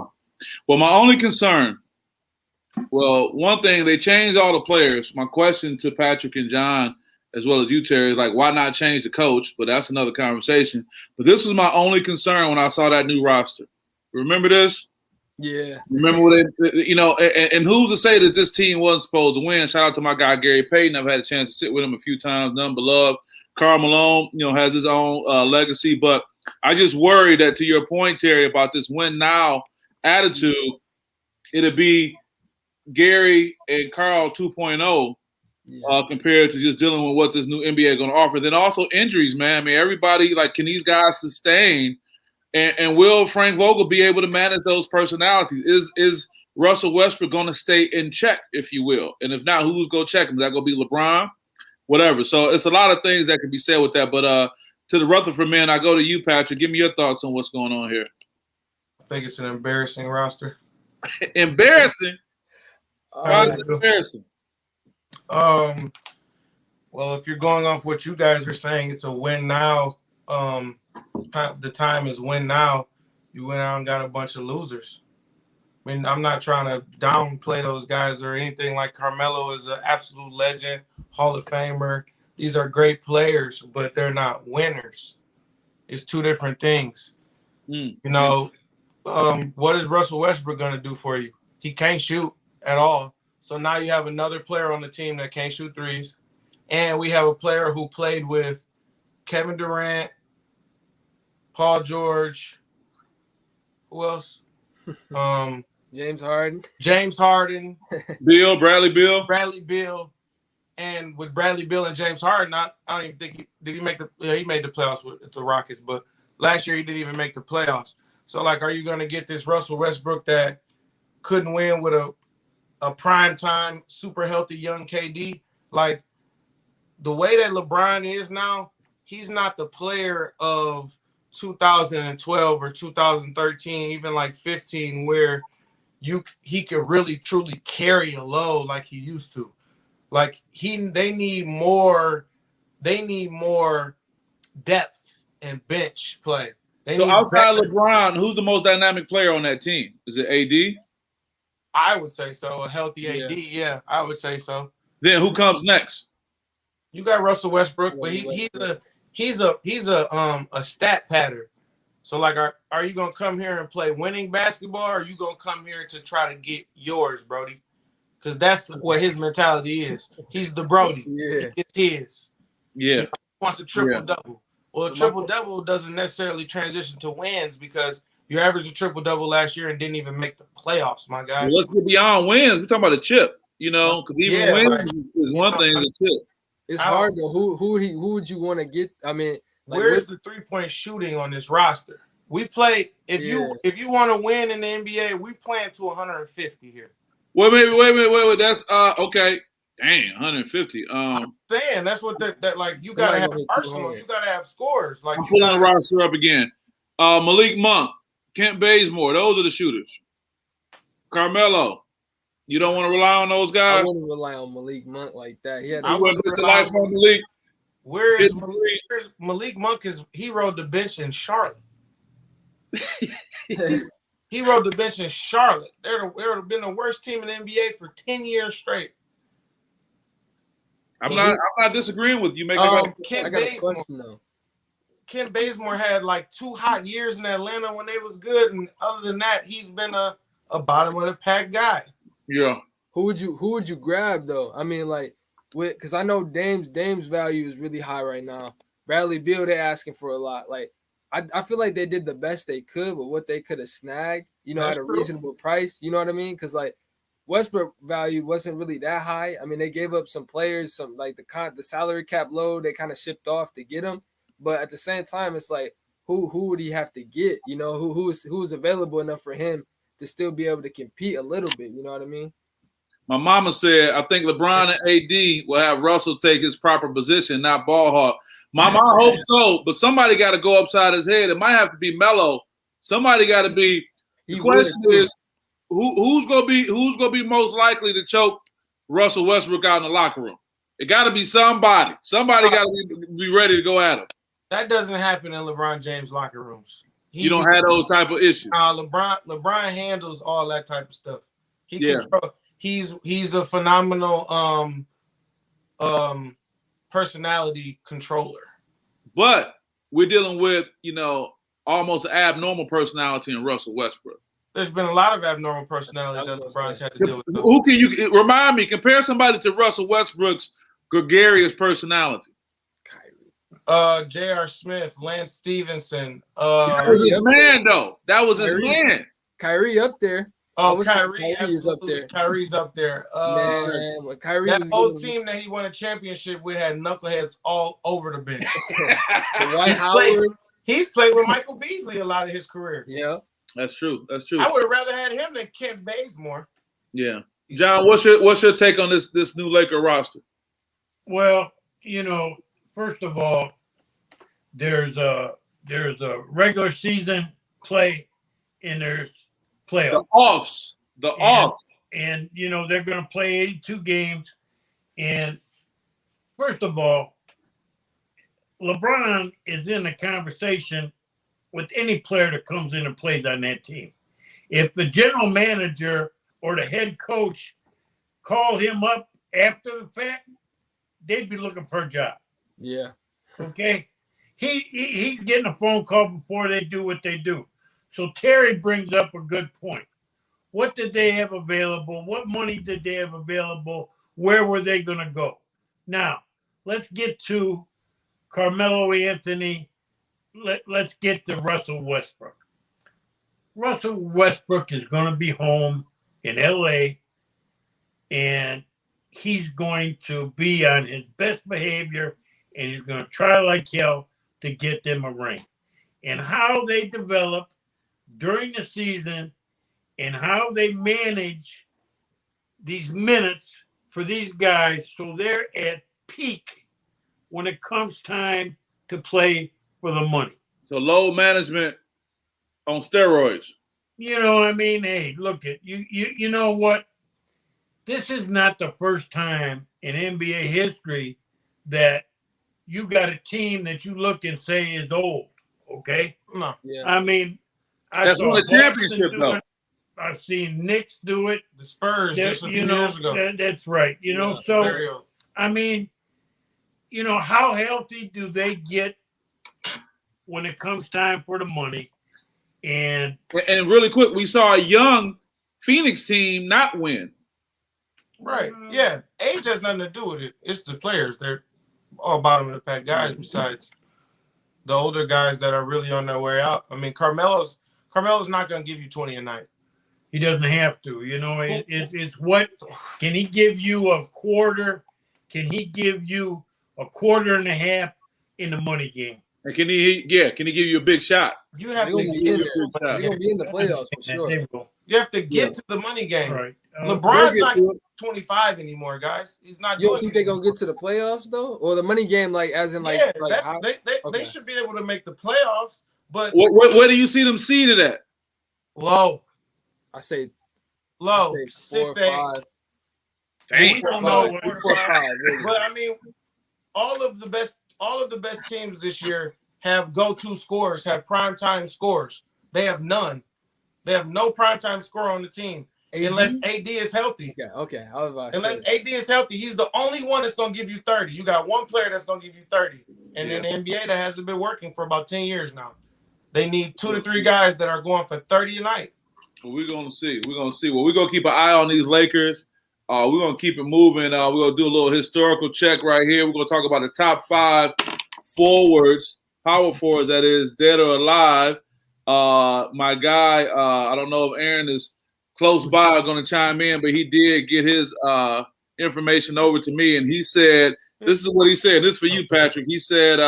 Well, my only concern, one thing, they changed all the players. My question to Patrick and John, as well as you, Terry, is like, why not change the coach? But that's another conversation. But this was my only concern when I saw that new roster. Remember this? Yeah. Remember what you know, and who's to say that this team wasn't supposed to win? Shout out to my guy, Gary Payton. I've had a chance to sit with him a few times, none beloved. Karl Malone, you know, has his own legacy. But I just worry that, to your point, Terry, about this win now attitude, it'll be Gary and Karl 2.0. Compared to just dealing with what this new NBA is going to offer. Then also injuries, man. I mean, everybody, like, can these guys sustain? And will Frank Vogel be able to manage those personalities? Is Russell Westbrook going to stay in check, if you will? And if not, who's going to check him? Is that going to be LeBron? Whatever. So it's a lot of things that can be said with that. But to the Rutherford man, I go to you, Patrick. Give me your thoughts on what's going on here. I think it's an embarrassing roster. Embarrassing? Why is it embarrassing? Well, if you're going off what you guys are saying, it's a win now. The time is win now. You went out and got a bunch of losers. I mean, I'm not trying to downplay those guys or anything. Like Carmelo is an absolute legend, Hall of Famer. These are great players, but they're not winners. It's two different things. You know, what is Russell Westbrook going to do for you? He can't shoot at all. So now you have another player on the team that can't shoot threes. And we have a player who played with Kevin Durant, Paul George, who else? James Harden. Bradley Beal. And with Bradley Beal and James Harden, I don't even think he made the playoffs with the Rockets, but last year he didn't even make the playoffs. So, like, are you going to get this Russell Westbrook that couldn't win with a prime time, super healthy young KD? Like, the way that LeBron is now, he's not the player of 2012 or 2013, even like 15, where he could really truly carry a load like he used to. Like they need more depth and bench play. So outside LeBron, who's the most dynamic player on that team? Is it AD? I would say so. A healthy AD, yeah, I would say so. Then who comes next? You got Russell Westbrook, but he's a stat pattern. So like, are you gonna come here and play winning basketball, or are you gonna come here to try to get yours, Brody? Because that's what his mentality is. He's the Brody. Yeah, it's his. Yeah, he wants a triple double. Well, a triple double doesn't necessarily transition to wins because you averaged a triple double last year and didn't even make the playoffs, my guy. Well, let's get beyond wins. We're talking about a chip, because even wins is one thing. The chip. It's hard though. Who would you want to get? I mean, where's the 3-point shooting on this roster? We play if you want to win in the NBA, we playing to 150 here. Wait. That's okay. Dang, 150. I'm saying that's what that like. You gotta have arsenal. You gotta have scores. Like I'm pulling the roster up again. Malik Monk, Kent Bazemore. Those are the shooters. Carmelo. You don't want to rely on those guys. I wouldn't rely on Malik Monk like that. I wouldn't put the life on Malik. Where's Malik Monk? He rode the bench in Charlotte. He rode the bench in Charlotte. They would have been the worst team in the NBA for 10 years straight. I'm not disagreeing with you. Kent Bazemore had like 2 hot years in Atlanta when they was good, and other than that, he's been a bottom of the pack guy. Yeah. Who would you grab though? I mean, like, because I know Dame's value is really high right now. Bradley Beal, they're asking for a lot. Like, I feel like they did the best they could with what they could have snagged, at a reasonable price. You know what I mean? Because like Westbrook value wasn't really that high. I mean, they gave up some players, some like the salary cap load they kind of shipped off to get him. But at the same time, it's like who would he have to get? Who's available enough for him to still be able to compete a little bit. You know what I mean? My mama said, I think LeBron and AD will have Russell take his proper position, not ball hawk. Mama, I hope so, but somebody got to go upside his head. It might have to be Melo. Somebody got to be. The question is, who's gonna be most likely to choke Russell Westbrook out in the locker room? It got to be somebody. Somebody got to be ready to go at him. That doesn't happen in LeBron James locker rooms. You don't have those type of issues. LeBron handles all that type of stuff. He's a phenomenal personality controller. But we're dealing with, almost abnormal personality in Russell Westbrook. There's been a lot of abnormal personalities that LeBron's had to deal with. Who can you remind me? Compare somebody to Russell Westbrook's gregarious personality. J.R. Smith, Lance Stevenson. That was his man, though. That was his man. Kyrie up there. Oh, Kyrie's up there. Kyrie's up there. Kyrie, that whole team that he won a championship with had knuckleheads all over the bench. He's played with Michael Beasley a lot of his career. Yeah, that's true. I would have rather had him than Kent Bazemore. Yeah, John, what's your take on this new Laker roster? Well, first of all, there's a regular season play and there's playoffs. The offs. And they're going to play 82 games. And first of all, LeBron is in a conversation with any player that comes in and plays on that team. If the general manager or the head coach called him up after the fact, they'd be looking for a job. Yeah. Okay. He's getting a phone call before they do what they do. So Terry brings up a good point. What did they have available? What money did they have available? Where were they going to go? Now, let's get to Carmelo Anthony. Let's get to Russell Westbrook. Russell Westbrook is going to be home in LA, and he's going to be on his best behavior, and he's going to try like hell to get them a ring. And how they develop during the season and how they manage these minutes for these guys so they're at peak when it comes time to play for the money. So load management on steroids. You know, I mean, hey, look at you know what? This is not the first time in NBA history that you got a team that you look and say is old. Okay. No. Yeah. I mean, That's won a championship, though. I've seen Knicks do it. The Spurs just a few years ago. That's right. You know, Very so old. I mean, you know, how healthy do they get when it comes time for the money? And really quick, we saw a young Phoenix team not win. Right. Yeah. Age has nothing to do with it. It's the players. They're all bottom of the pack guys besides the older guys that are really on their way out. I mean, Carmelo's not going to give you 20 a night. he doesn't have to. You know, it's what can he give you a quarter? Can he give you a quarter and a half in the money game? And can he give you a big shot? You have They're to gonna be in there. They're gonna be in the playoffs for sure. You have to get to the money game. Right. LeBron's not 25 anymore, guys. He's not. You don't think they're gonna get to the playoffs though, or the money game, like as in like, yeah, like how, they should be able to make the playoffs, but where do you see them seated at? low, I say low, 4 6 or to 8. 5. We don't know. 4 or 5, really. But I mean, all of the best teams this year have go-to scorers, have primetime scores. They have none. They have no primetime scorer on the team unless AD is healthy. Okay. I was about to Unless say. AD is healthy, he's the only one that's going to give you 30. You got one player that's going to give you 30. And in the NBA, that hasn't been working for about 10 years now. They need 2 to 3 guys that are going for 30 a night. Well, we're going to see. Well, we're going to keep an eye on these Lakers. We're going to keep it moving. We're going to do a little historical check right here. We're going to talk about the top 5 forwards, power forwards, that is, dead or alive. My guy, I don't know if Aaron is close by going to chime in, but he did get his information over to me, and he said, this is what he said. This is for you, Patrick. He said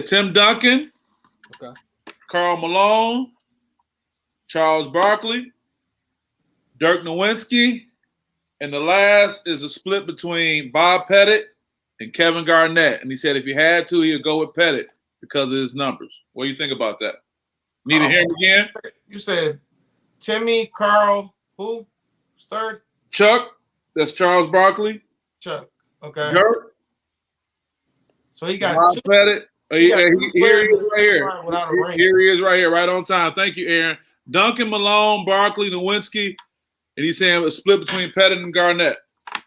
Tim Duncan, Okay. Karl Malone, Charles Barkley, Dirk Nowitzki, and the last is a split between Bob Pettit and Kevin Garnett. And he said if he had to, he'd go with Pettit because of his numbers. What do you think about that? Need to hear it again? You said Timmy, Carl, who's third? Chuck, that's Charles Barkley. Chuck. Okay. Dirk. So he got Bob 2. Pettit. Here he is right here. Without a ring. Here he is right here, right on time. Thank you, Aaron. Duncan, Malone, Barkley, Nowinski, and he's saying a split between Pettit and Garnett.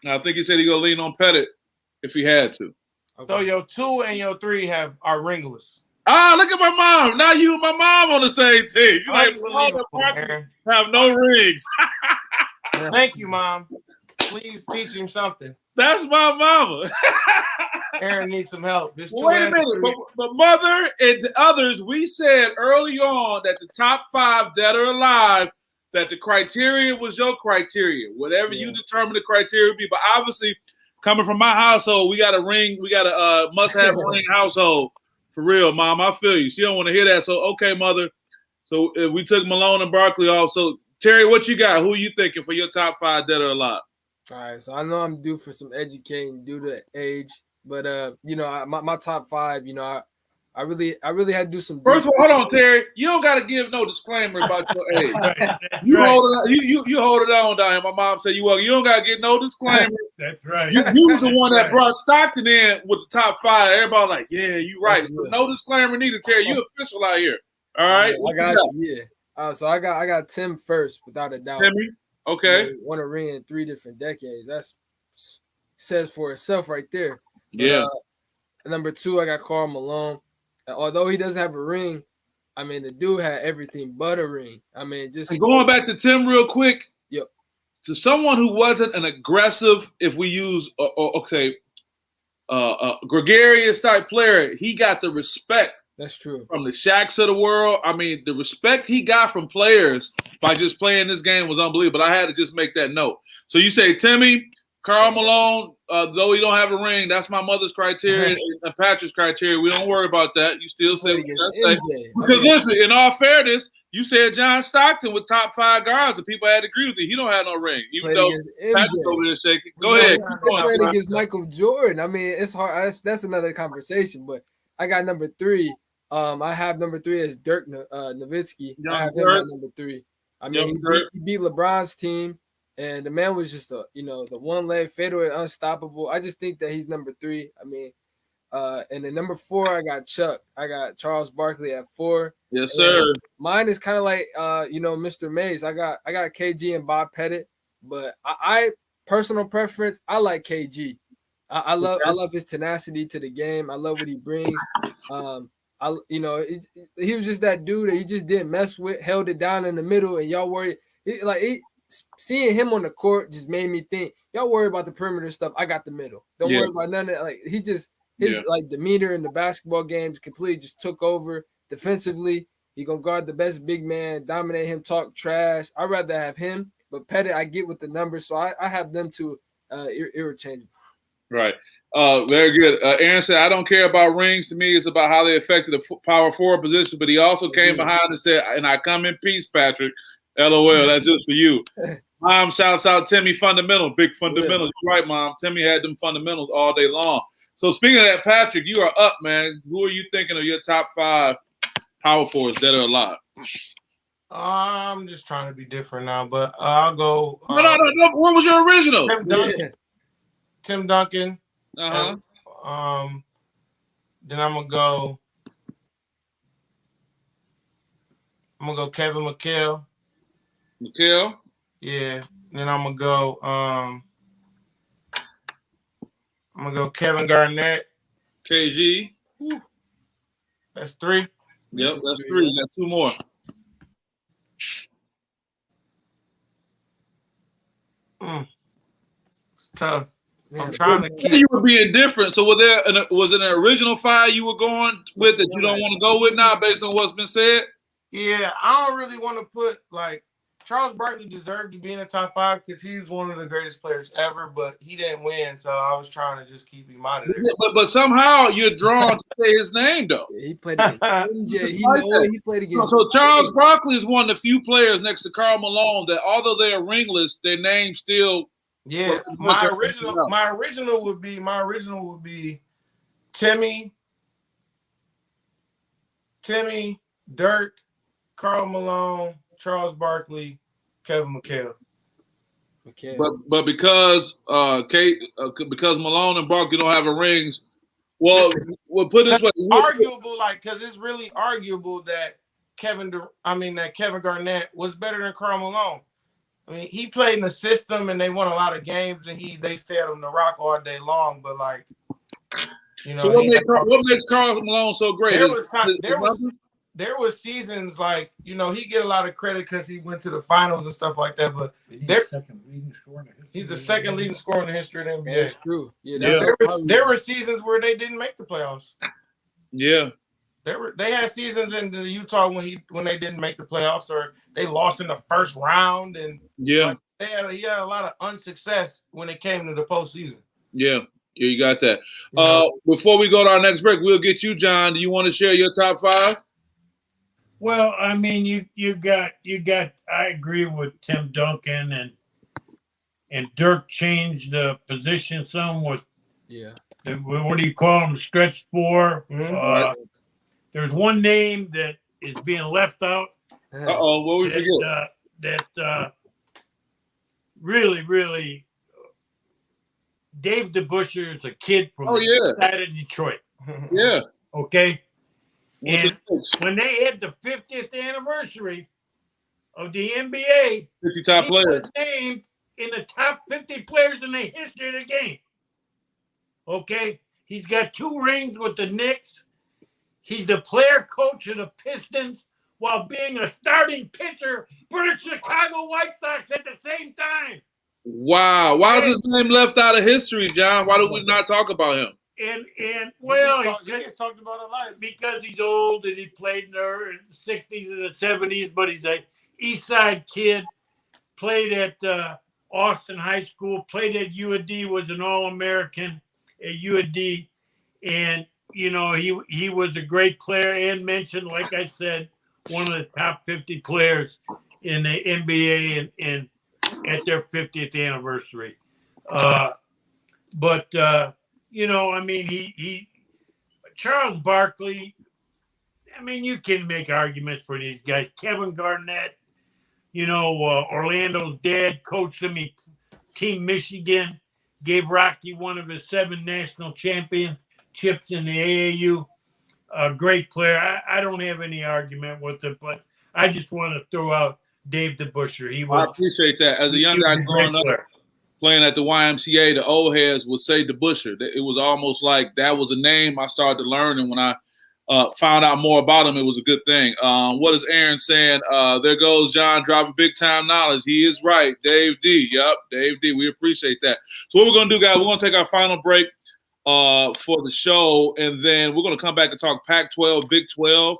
Now, I think he said he's going to lean on Pettit if he had to. So your 2 and your 3 are ringless. Ah, look at my mom. Now you and my mom on the same team. She's like, Unbelievable, Barkley Aaron. have no rings. Thank you, Mom. Please teach him something. That's my mama. Aaron needs some help. This Wait a minute. But mother and the others, we said early on that the top 5 dead or alive, that the criteria was your criteria. Whatever you determine the criteria would be. But obviously, coming from my household, we got a ring. We got a must-have ring household. For real, Mom. I feel you. She don't want to hear that. So, okay, mother. So if we took Malone and Barkley off. So, Terry, what you got? Who are you thinking for your top 5 dead or alive? All right, so I know I'm due for some educating due to age, but you know, my top 5, you know, I really had to do some. First of all, hold on, Terry. You don't got to give no disclaimer about your age. Hold it. You hold it on down here. My mom said you don't got to get no disclaimer. That's right. You was the one that brought Stockton in with the top 5. Everybody like, yeah, you right. So no disclaimer needed, Terry. You official out here. All right, I got you. Yeah. So I got Tim first, without a doubt. Timmy. Okay. You know, won a ring in 3 different decades. That's says for itself right there. But, Yeah. Number 2, I got Karl Malone. Although he doesn't have a ring, I mean, the dude had everything but a ring. I mean, just and going back to Tim real quick. Yep. To someone who wasn't an aggressive, if we use gregarious type player, he got the respect. That's true. From the Shaqs of the world. I mean, the respect he got from players by just playing this game was unbelievable. But I had to just make that note. So you say Timmy, Karl Malone, though he don't have a ring, that's my mother's criteria and Patrick's criteria. We don't worry about that. You still say what you say. Because listen, in all fairness, you said John Stockton with top 5 guards, and people had to agree with you. He don't have no ring. Even though Patrick over there shaking. Go ahead. He played against Michael Jordan. I mean, it's hard. That's another conversation. But I got number 3. I have number 3 as Dirk Nowitzki. I have him at number 3. I mean, he beat LeBron's team. And the man was just the one-leg fadeaway unstoppable. I just think that he's number 3. I mean, and then number 4, I got Chuck. I got Charles Barkley at 4. Yes, sir. Mine is kind of like Mr. Mays. I got KG and Bob Pettit, but I personal preference, I like KG. I love his tenacity to the game. I love what he brings. He was just that dude that you just didn't mess with, held it down in the middle, and y'all worried. Seeing him on the court just made me think, y'all worry about the perimeter stuff. I got the middle. Don't worry about none of that. Like his demeanor in the basketball games completely just took over defensively. He gonna guard the best big man, dominate him, talk trash. I'd rather have him, but Pettit, I get with the numbers, so I have them two interchangeable. Right. Very good. Aaron said, I don't care about rings. To me, it's about how they affected the power forward position. But he also came behind and said, and I come in peace, Patrick. LOL, that's just for you. Mom shouts out Timmy Fundamental, big fundamentals. You're right, Mom. Timmy had them fundamentals all day long. So speaking of that, Patrick, you are up, man. Who are you thinking of your top 5 power forwards that are alive? I'm just trying to be different now, but I'll go. No. What was your original? Tim Duncan. Uh-huh. Then I'm gonna go Kevin McHale. McHale? Yeah. Then I'm gonna go Kevin Garnett. KG. That's 3. Yep, that's 3. You got 2 more. It's tough. I'm trying to keep. You were being different. So was it an original 5 you were going with that you don't want to go with now based on what's been said? Yeah, I don't really want to put Charles Barkley deserved to be in the top 5 because he was one of the greatest players ever, but he didn't win, so I was trying to just keep him out of there. But somehow you're drawn to say his name, though. He played against MJ. He played against. So Charles Barkley is one of the few players next to Karl Malone that, although they are ringless, their name still. Yeah, my original would be Timmy, Dirk, Karl Malone, Charles Barkley, Kevin McHale. But because because Malone and Barkley don't have a rings, we'll put it this way. Arguable, because it's really arguable that Kevin Garnett was better than Karl Malone. I mean, he played in the system and they won a lot of games and they fed him the rock all day long. But so what makes Karl Malone so great? There was seasons he get a lot of credit because he went to the finals and stuff like that. But he's the second leading scorer in the history of the NBA. That's true. There were seasons where they didn't make the playoffs. Yeah. They had seasons in Utah when they didn't make the playoffs or they lost in the first round and he had a lot of unsuccess when it came to the postseason. Yeah, you got that. Before we go to our next break, we'll get you, John. Do you want to share your top 5? Well, I mean, you got. I agree with Tim Duncan and Dirk changed the position some with what do you call them? Stretch 4. Mm-hmm. There's one name that is being left out. What we forget? That really, really, Dave DeBusschere is a kid from the side of Detroit. Yeah. Okay. And when they had the 50th anniversary of the NBA, 50 top players, was named in the top 50 players in the history of the game. Okay. He's got 2 rings with the Knicks. He's the player coach of the Pistons while being a starting pitcher for the Chicago White Sox at the same time. Wow. Why is his name left out of history, John? Why do we not talk about him? And he gets talked about a lot because he's old and he played in the 60s and the 70s, but he's a East Side kid, played at Austin High School, played at UAD, was an All-American at UAD. And, he was a great player and mentioned, like I said, one of the top 50 players in the NBA and at their 50th anniversary. Charles Barkley, you can make arguments for these guys. Kevin Garnett, Orlando's dad coached him. He Team Michigan, gave Rocky one of his 7 national championships in the AAU. A great player. I don't have any argument with it, but I just want to throw out Dave DeBusschere. I appreciate that. As a young guy growing up, playing at the YMCA, the old heads would say DeBusschere. It was almost like that was a name I started to learn, and when I found out more about him, it was a good thing. What is Aaron saying? There goes John dropping big-time knowledge. He is right. Dave D. Yep, Dave D. We appreciate that. So what we're going to do, guys, we're going to take our final break for the show, and then we're going to come back and talk Pac-12, Big 12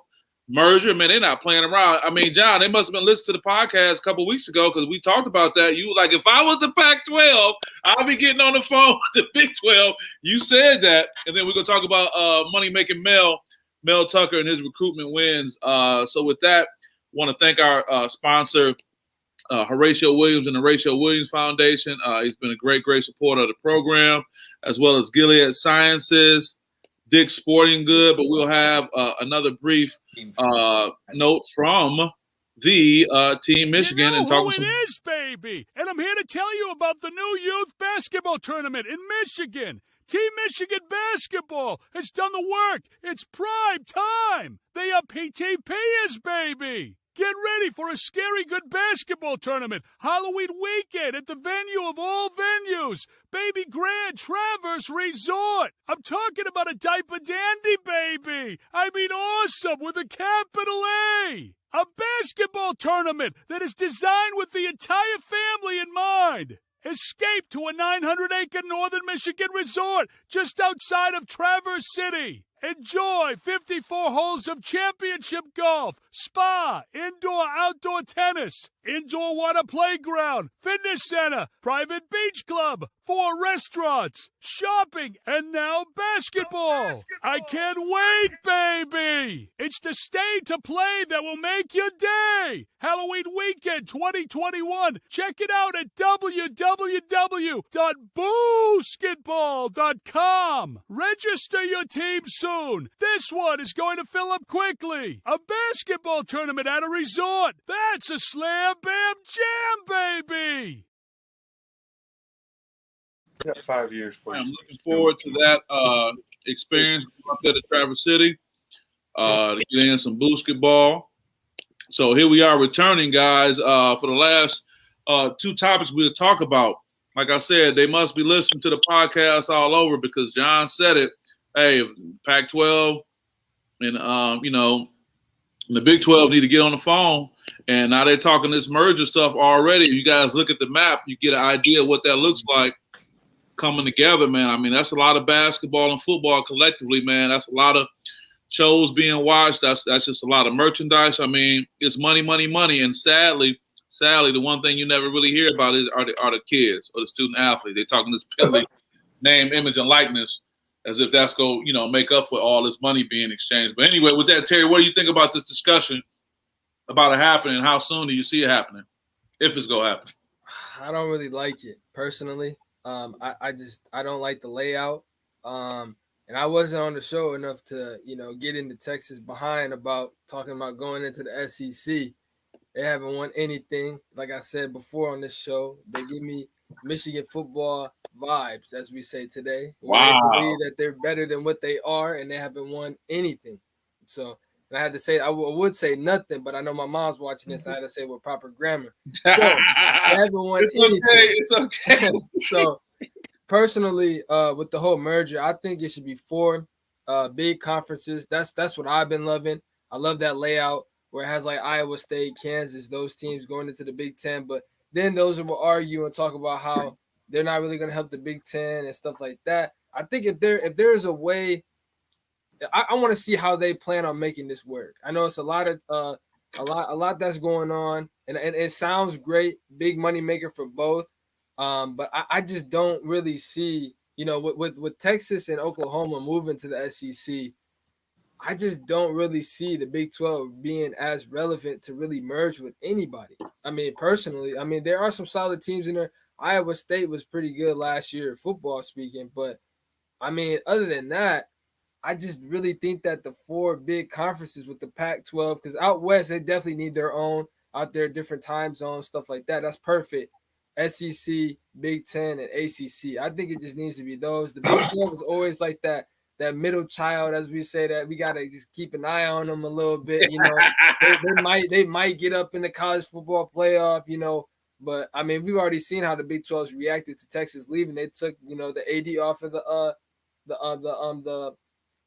merger. Man, they're not playing around. John, they must have been listening to the podcast a couple weeks ago because we talked about that. You were like, if I was the Pac-12, I'll be getting on the phone with the Big 12. You said that, and then we're going to talk about money-making Mel Tucker and his recruitment wins. So with that, I want to thank our sponsor, Horatio Williams and the Horatio Williams Foundation. He's been a great, great supporter of the program, as well as Gilead Sciences, Dick's Sporting Good. But we'll have another brief note from the Team Michigan. You know who it is, baby. And I'm here to tell you about the new youth basketball tournament in Michigan. Team Michigan basketball has done the work. It's prime time. They are PTPers, baby. Get ready for a scary good basketball tournament. Halloween weekend at the venue of all venues. Baby Grand Traverse Resort. I'm talking about a diaper dandy, baby. Awesome with a capital A. A basketball tournament that is designed with the entire family in mind. Escape to a 900-acre northern Michigan resort just outside of Traverse City. Enjoy 54 holes of championship golf, spa, indoor-outdoor tennis, indoor water playground, fitness center, private beach club, 4 restaurants, shopping, and now basketball. I can't wait, baby. It's the stay to play that will make your day. Halloween weekend 2021. Check it out at www.boosketball.com. Register your team soon. This one is going to fill up quickly. A basketball tournament at a resort. That's a slam bam jam, baby. We got 5 years for you. I'm looking forward to that experience up there at Traverse City to get in some basketball. So here we are returning, guys, for the last 2 topics we'll talk about. Like I said, they must be listening to the podcast all over because John said it. Hey, Pac-12 and, the Big 12 need to get on the phone. And now they're talking this merger stuff already. You guys look at the map, you get an idea of what that looks like coming together, man. That's a lot of basketball and football collectively, man. That's a lot of shows being watched. That's just a lot of merchandise. It's money, money, money. And sadly, the one thing you never really hear about are the kids or the student athlete. They're talking this penalty, name, image, and likeness, as if that's going to, make up for all this money being exchanged. But anyway, with that, Terry, what do you think about this discussion about it happening? How soon do you see it happening, if it's going to happen? I don't really like it personally. I don't like the layout. And I wasn't on the show enough to, get into Texas behind about talking about going into the SEC. They haven't won anything. Like I said before on this show, they give me Michigan football vibes, as we say today. Wow. They believe that they're better than what they are, and they haven't won anything. So, and I had to say, I would say nothing, but I know my mom's watching this. I had to say with proper grammar. So, they haven't won anything. It's okay. So, personally, with the whole merger, I think it should be 4 big conferences. That's what I've been loving. I love that layout where it has like Iowa State, Kansas, those teams going into the Big Ten, but then those will argue and talk about how they're not really going to help the Big Ten and stuff like that. I think if there's a way, I want to see how they plan on making this work. I know it's a lot that's going on, and it sounds great, big money maker for both. But I just don't really see, with Texas and Oklahoma moving to the SEC, I just don't really see the Big 12 being as relevant to really merge with anybody. I mean, personally, there are some solid teams in there. Iowa State was pretty good last year, football speaking. But, other than that, I just really think that the 4 big conferences with the Pac-12, because out west, they definitely need their own out there, different time zones, stuff like that. That's perfect. SEC, Big 10, and ACC. I think it just needs to be those. The Big 12 is always like that middle child, as we say, that we got to just keep an eye on them a little bit. They might get up in the college football playoff, But, we've already seen how the Big 12's reacted to Texas leaving. They took, the AD off of the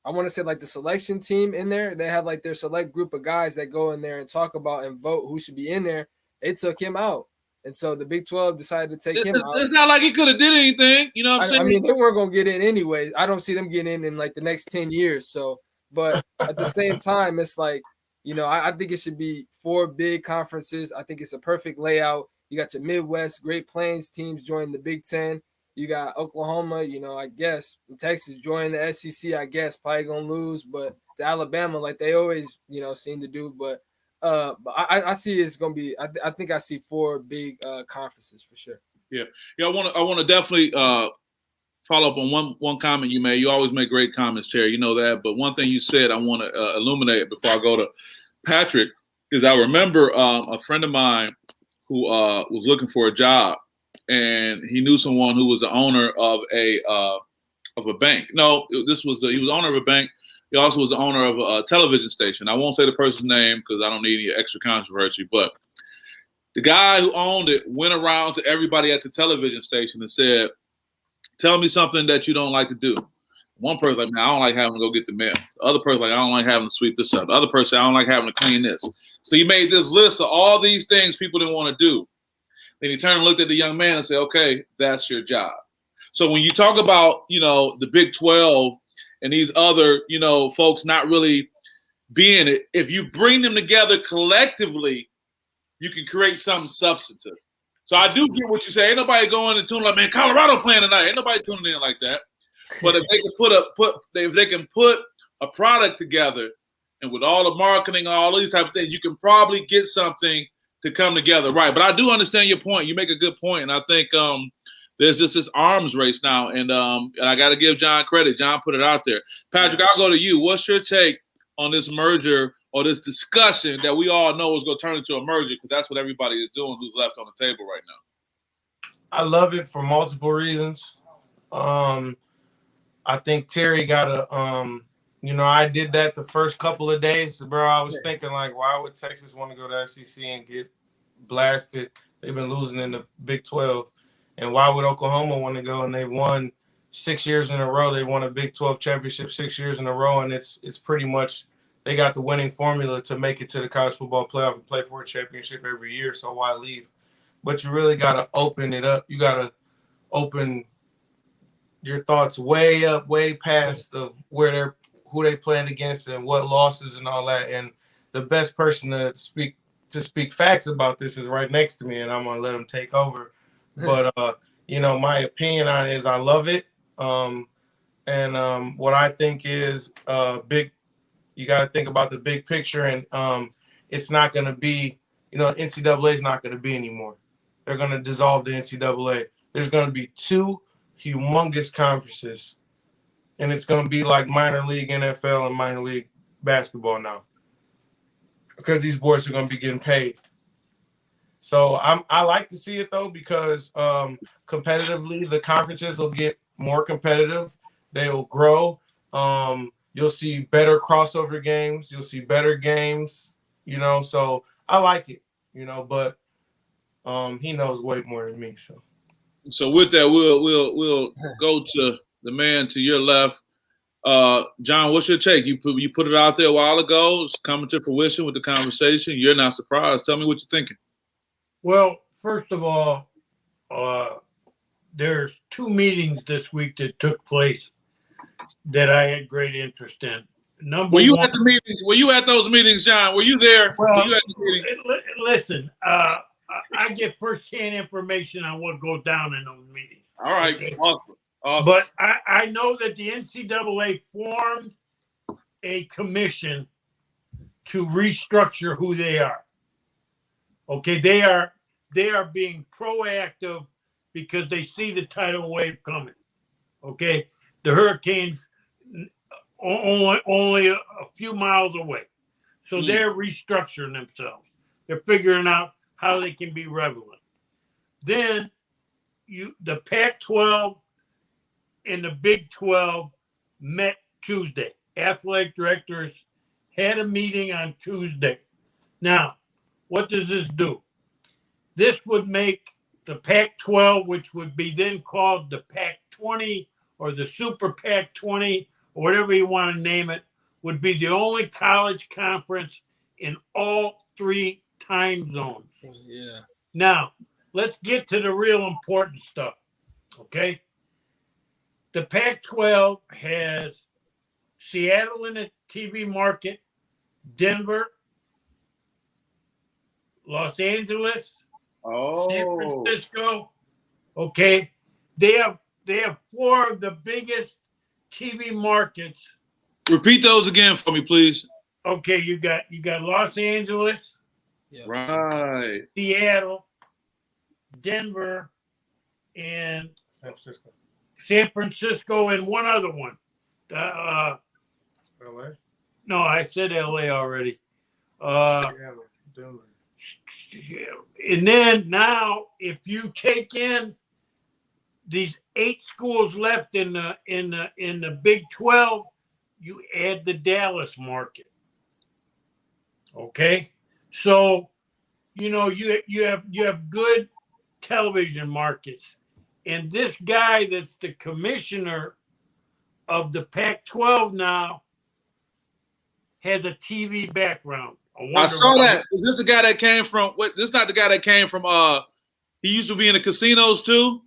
I want to say like the selection team in there. They have like their select group of guys that go in there and talk about and vote who should be in there. They took him out. And so the Big 12 decided to take him out. It's not like he could have did anything. You know what I'm saying? They weren't going to get in anyways. I don't see them getting in like the next 10 years. So, but at the same time, it's like, I think it should be 4 big conferences. I think it's a perfect layout. You got your Midwest, Great Plains teams join the Big 10. You got Oklahoma, I guess. Texas join the SEC, I guess. Probably going to lose. But to Alabama, like they always, seem to do. But I see it's going to be I think I see 4 big conferences for sure. Yeah. I want to definitely follow up on one comment you made. You always make great comments, Terry. You know that. But one thing you said I want to illuminate before I go to Patrick is I remember a friend of mine who was looking for a job. And he knew someone who was the owner of a bank. No, he was the owner of a bank. He also was the owner of a television station. I won't say the person's name because I don't need any extra controversy. But the guy who owned it went around to everybody at the television station and said, "Tell me something that you don't like to do." One person like, "Man, I don't like having to go get the mail." The other person like, "I don't like having to sweep this up." The other person, "I don't like having to clean this." So he made this list of all these things people didn't want to do. Then he turned and looked at the young man and said, "Okay, that's your job." So when you talk about, the Big 12 and these other, folks not really being it, if you bring them together collectively, you can create something substantive. So I do get what you say. Ain't nobody going and tuning like, "Man, Colorado playing tonight." Ain't nobody tuning in like that. But if they can put a product together, and with all the marketing, all these type of things, you can probably get something to come together, right? But I do understand your point. You make a good point, and I think there's just this arms race now, and I got to give John credit. John put it out there. Patrick, I'll go to you. What's your take on this merger or this discussion that we all know is going to turn into a merger, because that's what everybody is doing who's left on the table right now? I love it for multiple reasons. I think Terry got a I did that the first couple of days, bro. I was thinking, like, why would Texas want to go to SEC and get blasted? They've been losing in the Big 12. And why would Oklahoma want to go? And they've won 6 years in a row. They won a Big 12 championship 6 years in a row. And it's pretty much they got the winning formula to make it to the college football playoff and play for a championship every year. So why leave? But you really got to open it up. You got to open your thoughts way up, way past of who they playing against and what losses and all that. And the best person to speak facts about this is right next to me, and I'm gonna let him take over. But my opinion on it is I love it. And what I think is big. You got to think about the big picture, and it's not going to be. NCAA is not going to be anymore. They're going to dissolve the NCAA. There's going to be 2 humongous conferences. And it's going to be like minor league NFL and minor league basketball now, because these boys are going to be getting paid. So I like to see it, though, because competitively the conferences will get more competitive. They will grow. You'll see better crossover games. You'll see better games, So I like it, but he knows way more than me. So with that, we'll go to the man to your left. John, what's your take? You put it out there a while ago. It's coming to fruition with the conversation. You're not surprised. Tell me what you're thinking. Well, first of all, there's 2 meetings this week that took place that I had great interest in. Number Were you one, at the meetings? Were you at those meetings, John? Were you there? Well, Were you at the meeting? Listen, I get firsthand information on what goes down in those meetings. All right, Okay? awesome. But I know that the NCAA formed a commission to restructure who they are. Okay, they are being proactive because they see the tidal wave coming. Okay, the hurricane's only a few miles away, so they're restructuring themselves. They're figuring out how they can be relevant. Then the Pac-12 and the Big 12 met Tuesday. Athletic directors had a meeting on Tuesday. Now, what does this do? This would make the Pac-12, which would be then called the Pac-20 or the Super Pac-20, or whatever you want to name it, would be the only college conference in all 3 time zones. Yeah. Now, let's get to the real important stuff, okay? The Pac-12 has Seattle in the TV market, Denver, Los Angeles, San Francisco. Okay, they have 4 of the biggest TV markets. Repeat those again for me, please. Okay, you got Los Angeles, Right. Seattle, Denver, and San Francisco. and one other one. LA? No, I said LA already. Seattle, Denver. And then now, if you take in these 8 schools left in the Big 12, you add the Dallas market. Okay, so you have good television markets, and this guy that's the commissioner of the Pac-12 now has a TV background. I saw that. Is this the guy that came from? This is not the guy that came from. He used to be in the casinos too.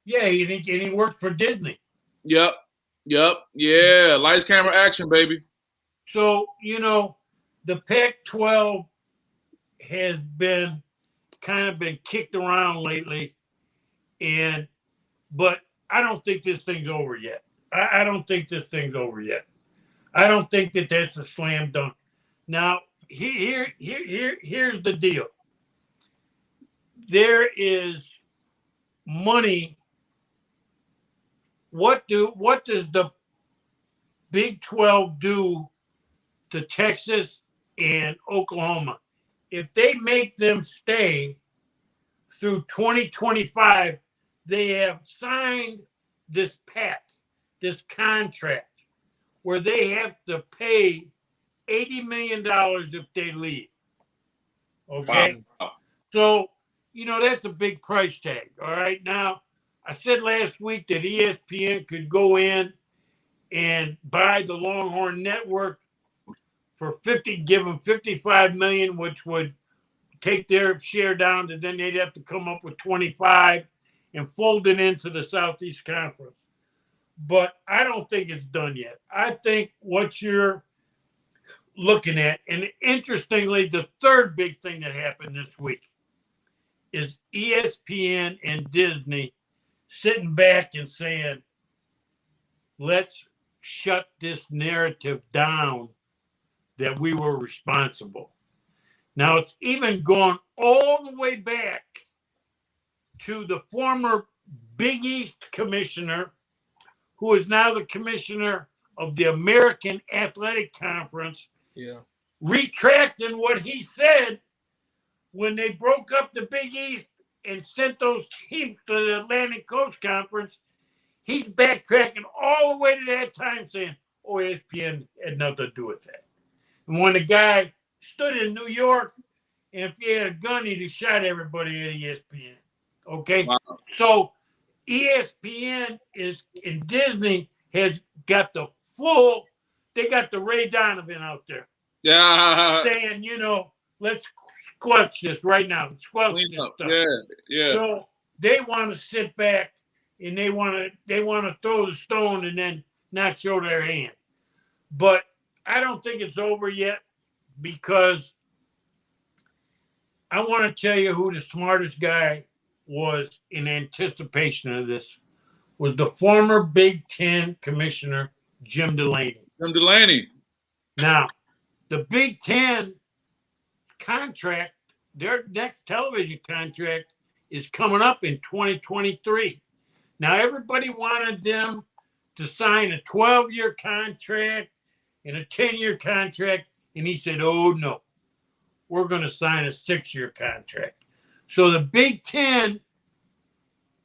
Yeah, and he worked for Disney. Yep. Yeah, lights, camera, action, baby. So the Pac-12 has been kicked around lately, but I don't think this thing's over yet. I don't think this thing's over yet. I don't think that's a slam dunk. Now, here's the deal. There is money. What does the Big 12 do to Texas and Oklahoma? If they make them stay through 2025, they have signed this pact, this contract, where they have to pay $80 million if they leave. Okay? Wow. So, that's a big price tag. All right. Now, I said last week that ESPN could go in and buy the Longhorn Network for give them $55 million, which would take their share down to then they'd have to come up with 25 and fold it into the Southeast Conference. But I don't think it's done yet. I think what you're looking at, and interestingly, the third big thing that happened this week is ESPN and Disney sitting back and saying, let's shut this narrative down that we were responsible. Now, it's even gone all the way back to the former Big East commissioner, who is now the commissioner of the American Athletic Conference, retracting what he said when they broke up the Big East and sent those teams to the Atlantic Coast Conference. He's backtracking all the way to that time saying, ESPN had nothing to do with that. And when the guy stood in New York, and if he had a gun, he'd have shot everybody at ESPN. Okay? Wow. So ESPN and Disney has got they got the Ray Donovan out there. Yeah. Saying, let's squelch this right now. Squelch this stuff. Yeah. So they want to sit back and they want to throw the stone and then not show their hand. But I don't think it's over yet, because I want to tell you who the smartest guy was in anticipation of this. Was the former Big Ten commissioner, Jim Delaney. Jim Delaney. Now, the Big Ten contract, their next television contract is coming up in 2023. Now, everybody wanted them to sign a 12-year contract and a 10-year contract, and he said, oh, no, we're going to sign a 6-year contract. So the Big Ten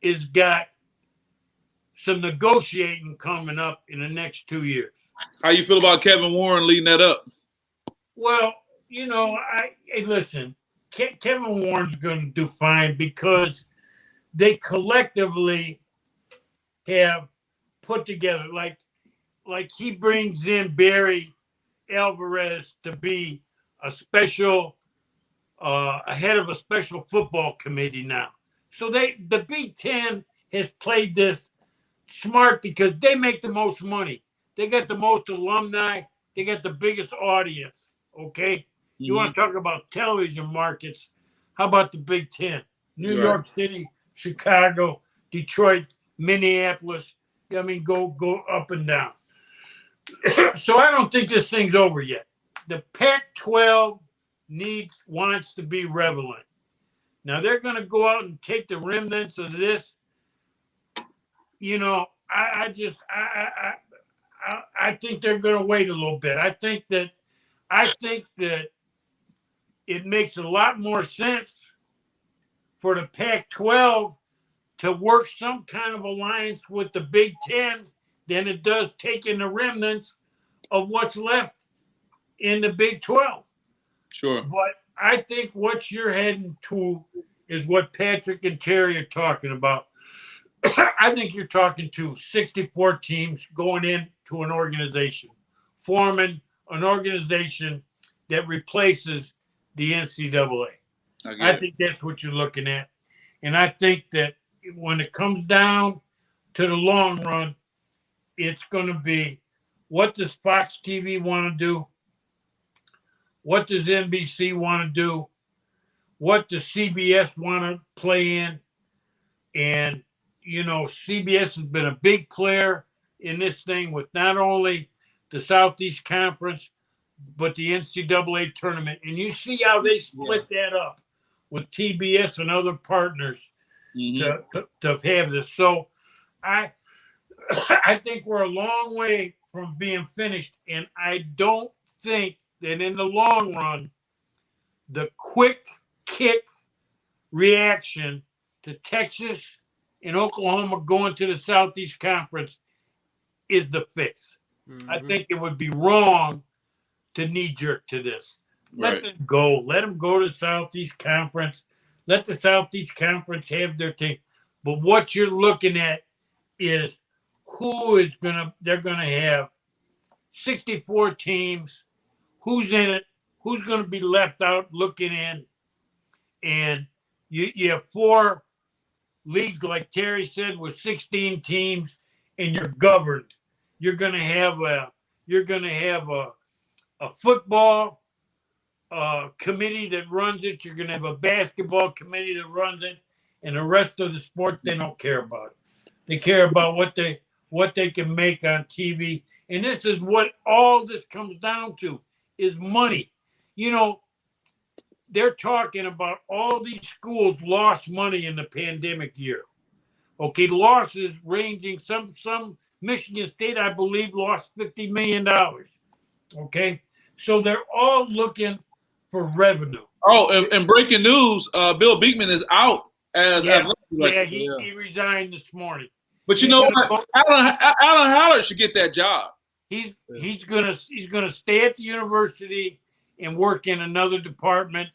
has got some negotiating coming up in the next 2 years. How you feel about Kevin Warren leading that up? Well, you know, hey, listen, Kevin Warren's going to do fine because they collectively have put together, like he brings in Barry Alvarez to be a special, head of a special football committee now. So the Big Ten has played this smart because they make the most money. They got the most alumni. They got the biggest audience. Okay. Mm-hmm. You want to talk about television markets? How about the Big Ten? New York City, Chicago, Detroit, Minneapolis. I mean, go up and down. So I don't think this thing's over yet. The Pac-12 wants to be relevant. Now they're going to go out and take the remnants of this. You know, I think they're going to wait a little bit. I think that it makes a lot more sense for the Pac-12 to work some kind of alliance with the Big Ten than it does taking the remnants of what's left in the Big 12. Sure. But I think what you're heading to is what Patrick and Terry are talking about. I think you're talking to 64 teams going into an organization, forming an organization that replaces the NCAA. I think that's what you're looking at. And I think that when it comes down to the long run, it's going to be, what does Fox TV want to do? What does NBC want to do? What does CBS want to play in? And, you know, CBS has been a big player in this thing with not only the Southeast Conference, but the NCAA tournament. And you see how they split that up with TBS and other partners to have this. So I think we're a long way from being finished. And I don't think that in the long run, the quick kick reaction to Texas and Oklahoma going to the Southeast Conference is the fix. Mm-hmm. I think it would be wrong to knee-jerk to this. Let them go. Let them go to the Southeast Conference. Let the Southeast Conference have their thing. But what you're looking at is they're going to have 64 teams. Who's in it? Who's going to be left out looking in? And you have 4 leagues, like Terry said, with 16 teams, and you're governed. You're going to have a football committee that runs it. You're going to have a basketball committee that runs it, and the rest of the sport they don't care about it. They care about what they can make on TV, and this is what all this comes down to is money. You know, they're talking about all these schools lost money in the pandemic year. Okay, losses ranging some Michigan State, I believe, lost $50 million. Okay, so they're all looking for revenue. Oh, and breaking news: Bill Beekman is out as he resigned this morning. But you know what? Alan Hallard should get that job. He's gonna stay at the university and work in another department.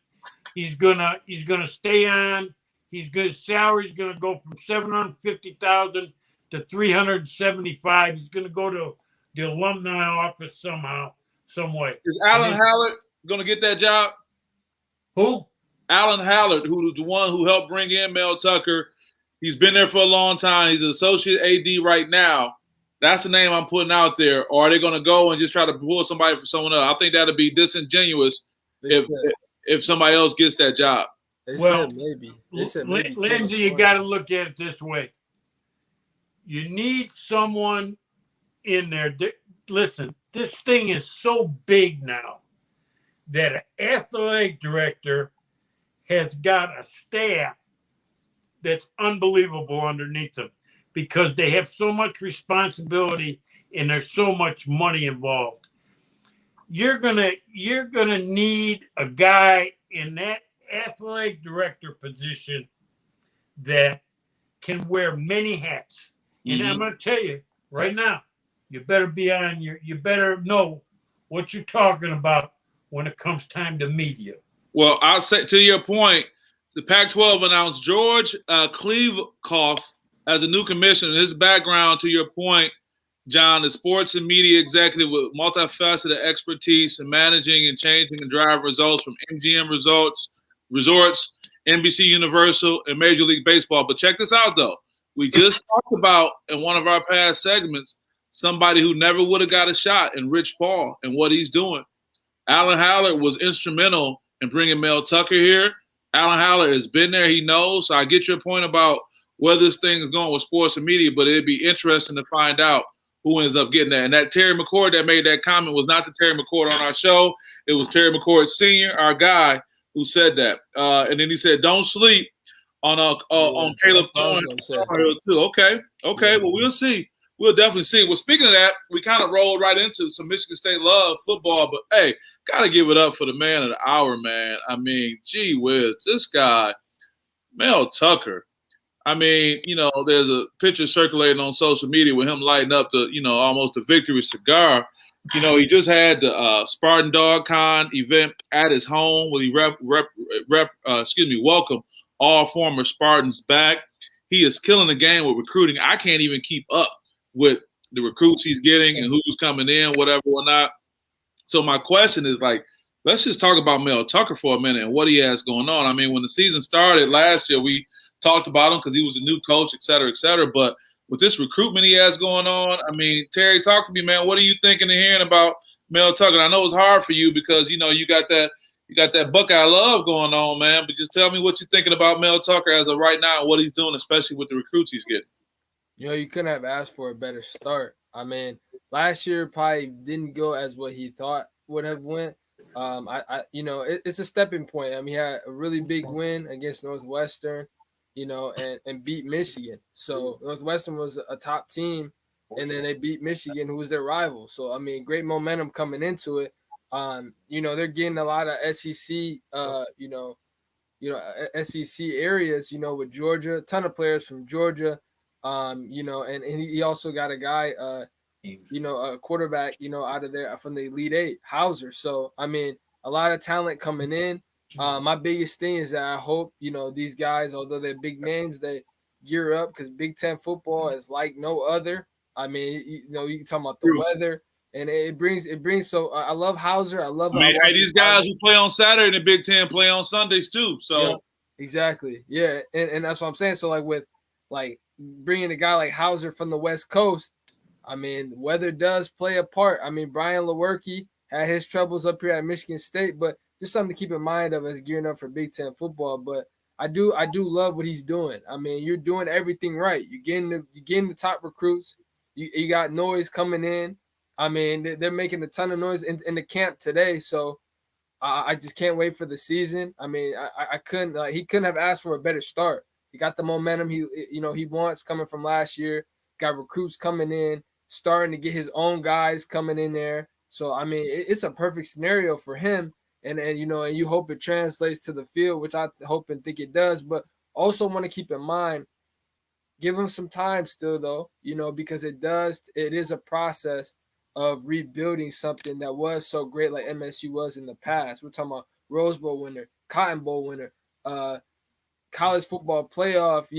He's gonna stay on. His salary's gonna go from $750,000 to $375,000. He's gonna go to the alumni office somehow, some way. Is Alan Hallard gonna get that job? Who? Alan Hallard, who's the one who helped bring in Mel Tucker. He's been there for a long time. He's an associate AD right now. That's the name I'm putting out there. Or are they going to go and just try to pull somebody for someone else? I think that'd be disingenuous if somebody else gets that job. They Well, said maybe. They said maybe. Lindsay, you got to look at it this way. You need someone in there. Listen, this thing is so big now that an athletic director has got a staff that's unbelievable underneath them because they have so much responsibility and there's so much money involved. You're gonna need a guy in that athletic director position that can wear many hats. And I'm gonna tell you right now, you better you better know what you're talking about when it comes time to media. Well, I'll say to your point, the Pac-12 announced George Klevekoff as a new commissioner. His background, to your point, John, is sports and media executive with multifaceted expertise in managing and changing and driving results from MGM resorts, NBC Universal, and Major League Baseball. But check this out, though. We just talked about in one of our past segments somebody who never would have got a shot in Rich Paul and what he's doing. Alan Haller was instrumental in bringing Mel Tucker here. Alan Haller has been there. He knows. So I get your point about where this thing is going with sports and media, but it'd be interesting to find out who ends up getting that. And that Terry McCord that made that comment was not the Terry McCord on our show. It was Terry McCord Sr., our guy, who said that. And then he said, don't sleep on Caleb Thornhill too. Okay. Well, we'll see. We'll definitely see. Well, speaking of that, we kind of rolled right into some Michigan State love football, but hey, got to give it up for the man of the hour, man. I mean, gee whiz, this guy, Mel Tucker. I mean, there's a picture circulating on social media with him lighting up the, almost a victory cigar. He just had the Spartan Dog Con event at his home where he welcome all former Spartans back. He is killing the game with recruiting. I can't even keep up with the recruits he's getting and who's coming in, whatever or not. So my question is let's just talk about Mel Tucker for a minute and what he has going on. I mean, when the season started last year, we talked about him because he was a new coach, et cetera, et cetera. But with this recruitment he has going on, I mean, Terry, talk to me, man. What are you thinking and hearing about Mel Tucker? And I know it's hard for you because, you got that Buckeye love going on, man. But just tell me what you're thinking about Mel Tucker as of right now and what he's doing, especially with the recruits he's getting. You couldn't have asked for a better start. I mean, last year probably didn't go as what he thought would have went. It's a stepping point. I mean, he had a really big win against Northwestern, and beat Michigan. So Northwestern was a top team, and then they beat Michigan, who was their rival. So, I mean, great momentum coming into it. They're getting a lot of SEC, SEC areas, with Georgia, a ton of players from Georgia. And he also got a guy, a quarterback, out of there from the Elite Eight, Hauser. So, I mean, a lot of talent coming in. My biggest thing is that I hope, these guys, although they're big names, they gear up because Big Ten football is like no other. I mean, you can talk about the weather, and it brings. So I love Hauser. I love. These guys who play on Saturday in the Big Ten play on Sundays too. So yeah, exactly, yeah, and that's what I'm saying. So with bringing a guy like Hauser from the West Coast, I mean, weather does play a part. I mean, Brian Lewerke had his troubles up here at Michigan State, but just something to keep in mind of as gearing up for Big Ten football. But I do love what he's doing. I mean, you're doing everything right. You're getting the top recruits. You got noise coming in. I mean, they're making a ton of noise in the camp today. So I just can't wait for the season. I mean, I couldn't. He couldn't have asked for a better start. He got the momentum he wants coming from last year. Got recruits coming in, starting to get his own guys coming in there. So I mean, it's a perfect scenario for him. And you hope it translates to the field, which I hope and think it does. But also want to keep in mind, give him some time still, though, because it is a process of rebuilding something that was so great like MSU was in the past. We're talking about Rose Bowl winner, Cotton Bowl winner, college football playoff,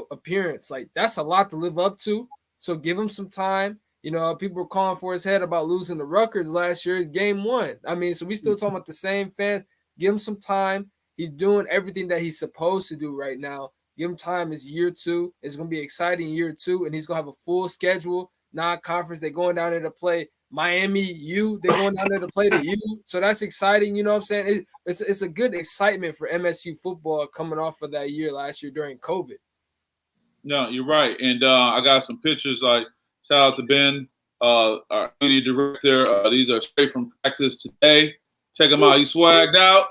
appearance. That's a lot to live up to. So give him some time. People were calling for his head about losing the Rutgers last year. Game 1. I mean, so we still talking about the same fans. Give him some time. He's doing everything that he's supposed to do right now. Give him time. It's year 2. It's going to be exciting year 2, and he's going to have a full schedule non-conference. They're going down there to play Miami U. They're going down there to play the U. So that's exciting. You know what I'm saying? It's a good excitement for MSU football coming off of that year last year during COVID. No, you're right. And I got some pictures. Like, shout out to Ben, our media director. These are straight from practice today. Check them out. He swagged out.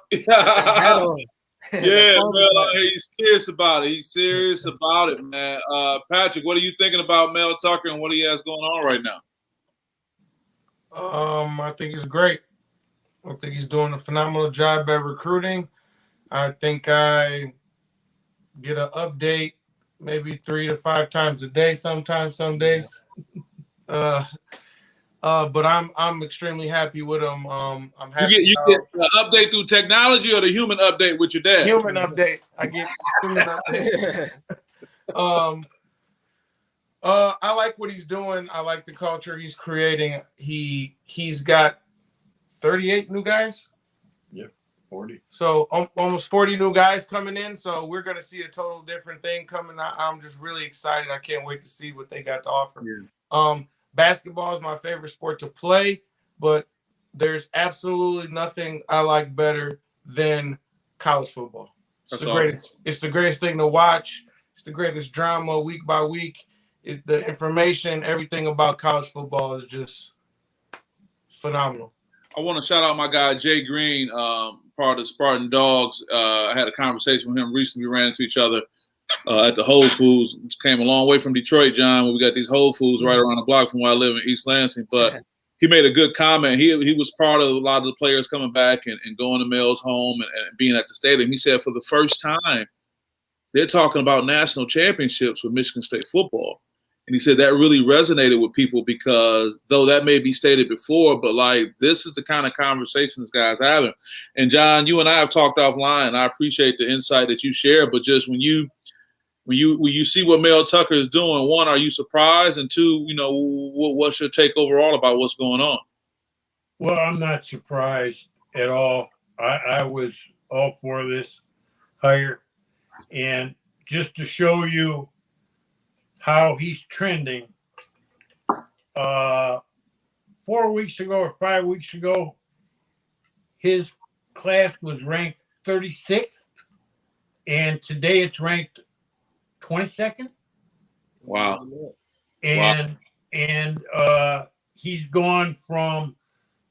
Yeah, Mel, he's serious about it. He's serious about it, man. Patrick, what are you thinking about Mel Tucker and what he has going on right now? I think he's great. I think he's doing a phenomenal job at recruiting. I think I get an update maybe 3 to 5 times a day, sometimes, some days. But I'm extremely happy with him. I'm happy. You get the update through technology or the human update with your dad? Human update. I get human update. I like what he's doing. I like the culture he's creating. He's got 38 new guys. Yep, 40. So almost 40 new guys coming in. So we're gonna see a total different thing coming out. I'm just really excited. I can't wait to see what they got to offer. Yeah. Basketball is my favorite sport to play, but there's absolutely nothing I like better than college football. It's the greatest. It's the greatest thing to watch. It's the greatest drama week by week. The information, everything about college football is just phenomenal. I want to shout out my guy Jay Green, part of the Spartan Dogs. I had a conversation with him recently. We ran into each other at the Whole Foods. Came a long way from Detroit, John, where we got these Whole Foods right around the block from where I live in East Lansing. But he made a good comment. He was part of a lot of the players coming back and going to Mel's home and being at the stadium. He said for the first time, they're talking about national championships with Michigan State football. And he said that really resonated with people because though that may be stated before, but like this is the kind of conversation this guy's having. And John, you and I have talked offline. I appreciate the insight that you share, but just when you see what Mel Tucker is doing, one, are you surprised? And two, what's your take overall about what's going on? Well, I'm not surprised at all. I was all for this hire. And just to show you how he's trending, 4 weeks ago or 5 weeks ago, his class was ranked 36th, and today it's ranked 22nd. Wow. And he's gone from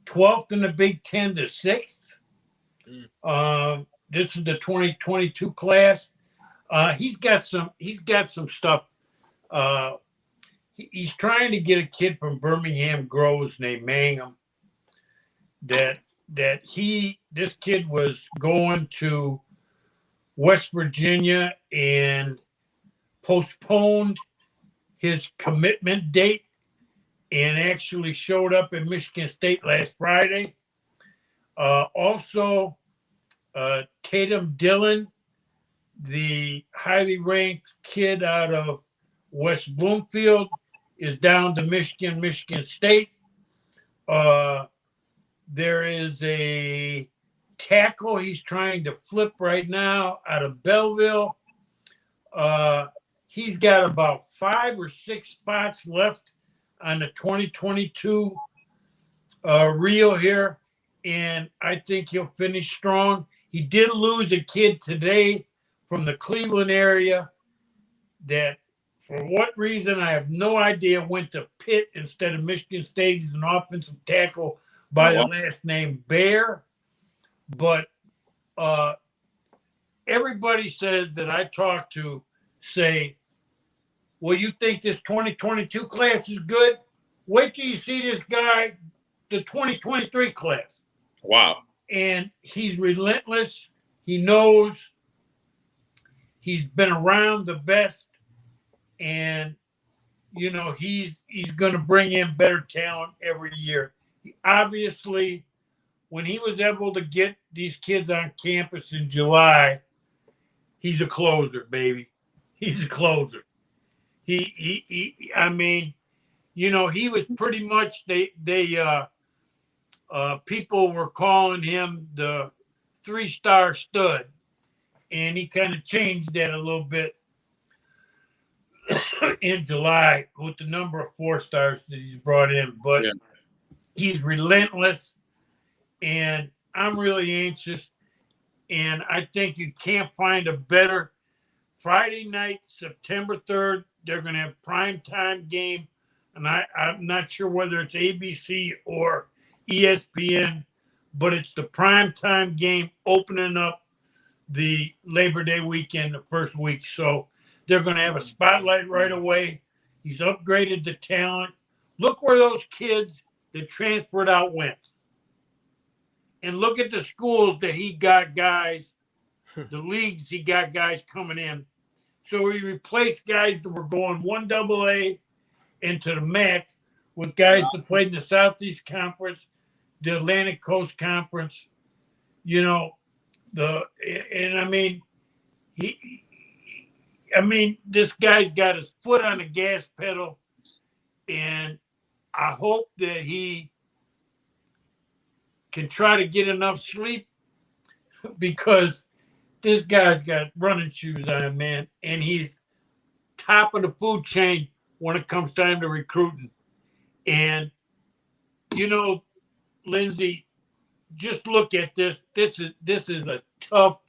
12th in the Big Ten to 6th. This is the 2022 class. He's got some stuff. He's trying to get a kid from Birmingham Groves named Mangum. This kid was going to West Virginia and postponed his commitment date and actually showed up at Michigan State last Friday. Also, Tatum Dillon, the highly ranked kid out of West Bloomfield, is down to Michigan State. There is a tackle he's trying to flip right now out of Belleville. He's got about 5 or 6 spots left on the 2022 reel here, and I think he'll finish strong. He did lose a kid today from the Cleveland area that, for what reason, I have no idea, went to Pitt instead of Michigan State. He's an offensive tackle by the last name Bear. But everybody says that I talk to say, well, you think this 2022 class is good? Wait till you see this guy, the 2023 class. Wow. And he's relentless. He knows. He's been around the best. And, he's going to bring in better talent every year. Obviously, when he was able to get these kids on campus in July, he's a closer, baby. He's a closer. He was pretty much, people were calling him the 3-star stud, and he kind of changed that a little bit in July with the number of 4-stars that he's brought in, but he's relentless, and I'm really anxious. And I think you can't find a better Friday night, September 3rd. They're going to have primetime game, and I'm not sure whether it's ABC or ESPN, but it's the primetime game opening up the Labor Day weekend, the first week. So they're going to have a spotlight right away. He's upgraded the talent. Look where those kids that transferred out went. And look at the schools that he got guys, the leagues he got guys coming in. So he replaced guys that were going 1AA into the MAC with guys that played in the Southeast Conference, the Atlantic Coast Conference. You know, this guy's got his foot on the gas pedal, and I hope that he can try to get enough sleep, because this guy's got running shoes on, man, and he's top of the food chain when it comes time to recruiting. And, you know, Lindsay, just look at this. This is a tough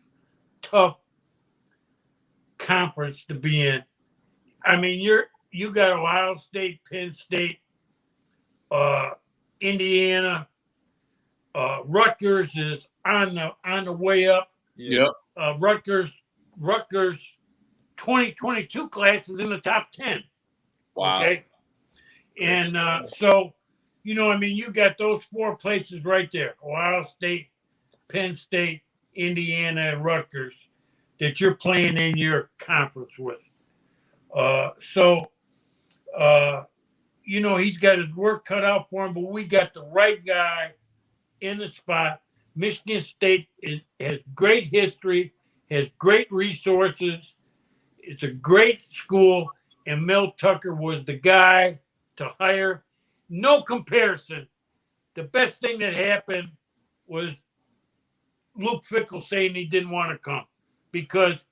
conference to be in. I mean, you got Ohio State, Penn State, Indiana, Rutgers is on the way up. Yeah. Rutgers 2022 class is in the top 10. Wow. Okay. And so, you know, I mean, you got those 4 places right there: Ohio State, Penn State, Indiana, and Rutgers that you're playing in your conference with. You know, he's got his work cut out for him, but we got the right guy in the spot. Michigan State has great history, has great resources. It's a great school, and Mel Tucker was the guy to hire. No comparison. The best thing that happened was Luke Fickell saying he didn't want to come because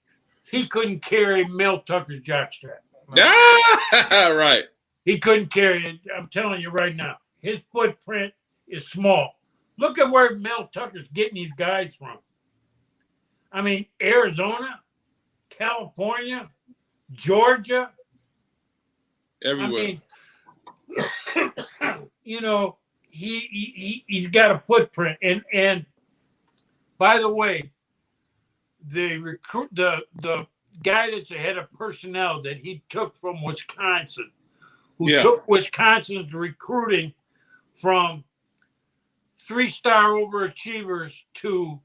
he couldn't carry Mel Tucker's jockstrap. Yeah, right. He couldn't carry it. I'm telling you right now, his footprint is small. Look at where Mel Tucker's getting these guys from. I mean, Arizona, California, Georgia. Everywhere. I mean, you know, he's got a footprint. And by the way, the guy that's the head of personnel that he took from Wisconsin, who took Wisconsin's recruiting from 3-star overachievers to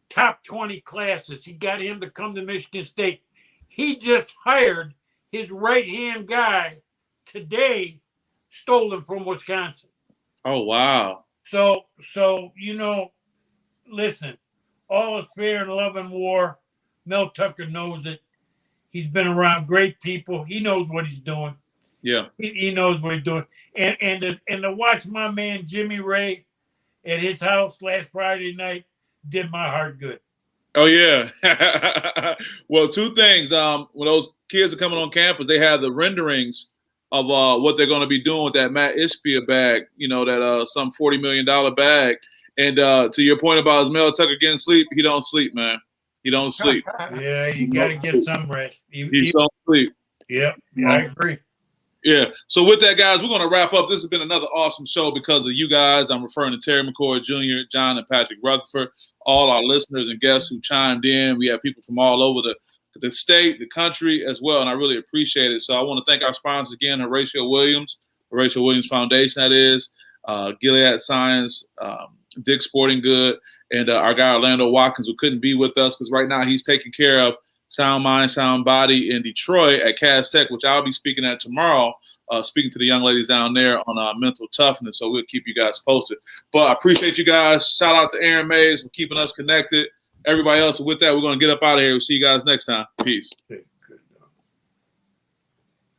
top 20 classes. He got him to come to Michigan State. He just hired his right-hand guy today, stolen from Wisconsin. Oh, wow. So you know, listen, all is fair in love and war. Mel Tucker knows it. He's been around great people. He knows what he's doing. Yeah. He knows what he's doing. And to watch my man Jimmy Ray at his house last Friday night did my heart good. Oh, yeah. Well, 2 things. When those kids are coming on campus, they have the renderings of what they're going to be doing with that Matt Ishbia bag, you know, that some $40 million bag. And to your point about his Mel Tucker getting sleep, he don't sleep, man. He don't sleep. Yeah, you got to get some rest. He don't sleep. Yeah, I agree. Yeah. So with that, guys, we're going to wrap up. This has been another awesome show because of you guys. I'm referring to Terry McCord Jr., John and Patrick Rutherford, all our listeners and guests who chimed in. We have people from all over the state, the country as well, and I really appreciate it. So I want to thank our sponsors again, Horatio Williams Foundation, that is, Gilead Science, Dick's Sporting Good, and our guy Orlando Watkins, who couldn't be with us because right now he's taking care of Sound Mind, Sound Body in Detroit at Cass Tech, which I'll be speaking at tomorrow, speaking to the young ladies down there on mental toughness. So we'll keep you guys posted. But I appreciate you guys. Shout out to Aaron Mays for keeping us connected. Everybody else, with that, we're going to get up out of here. We'll see you guys next time. Peace.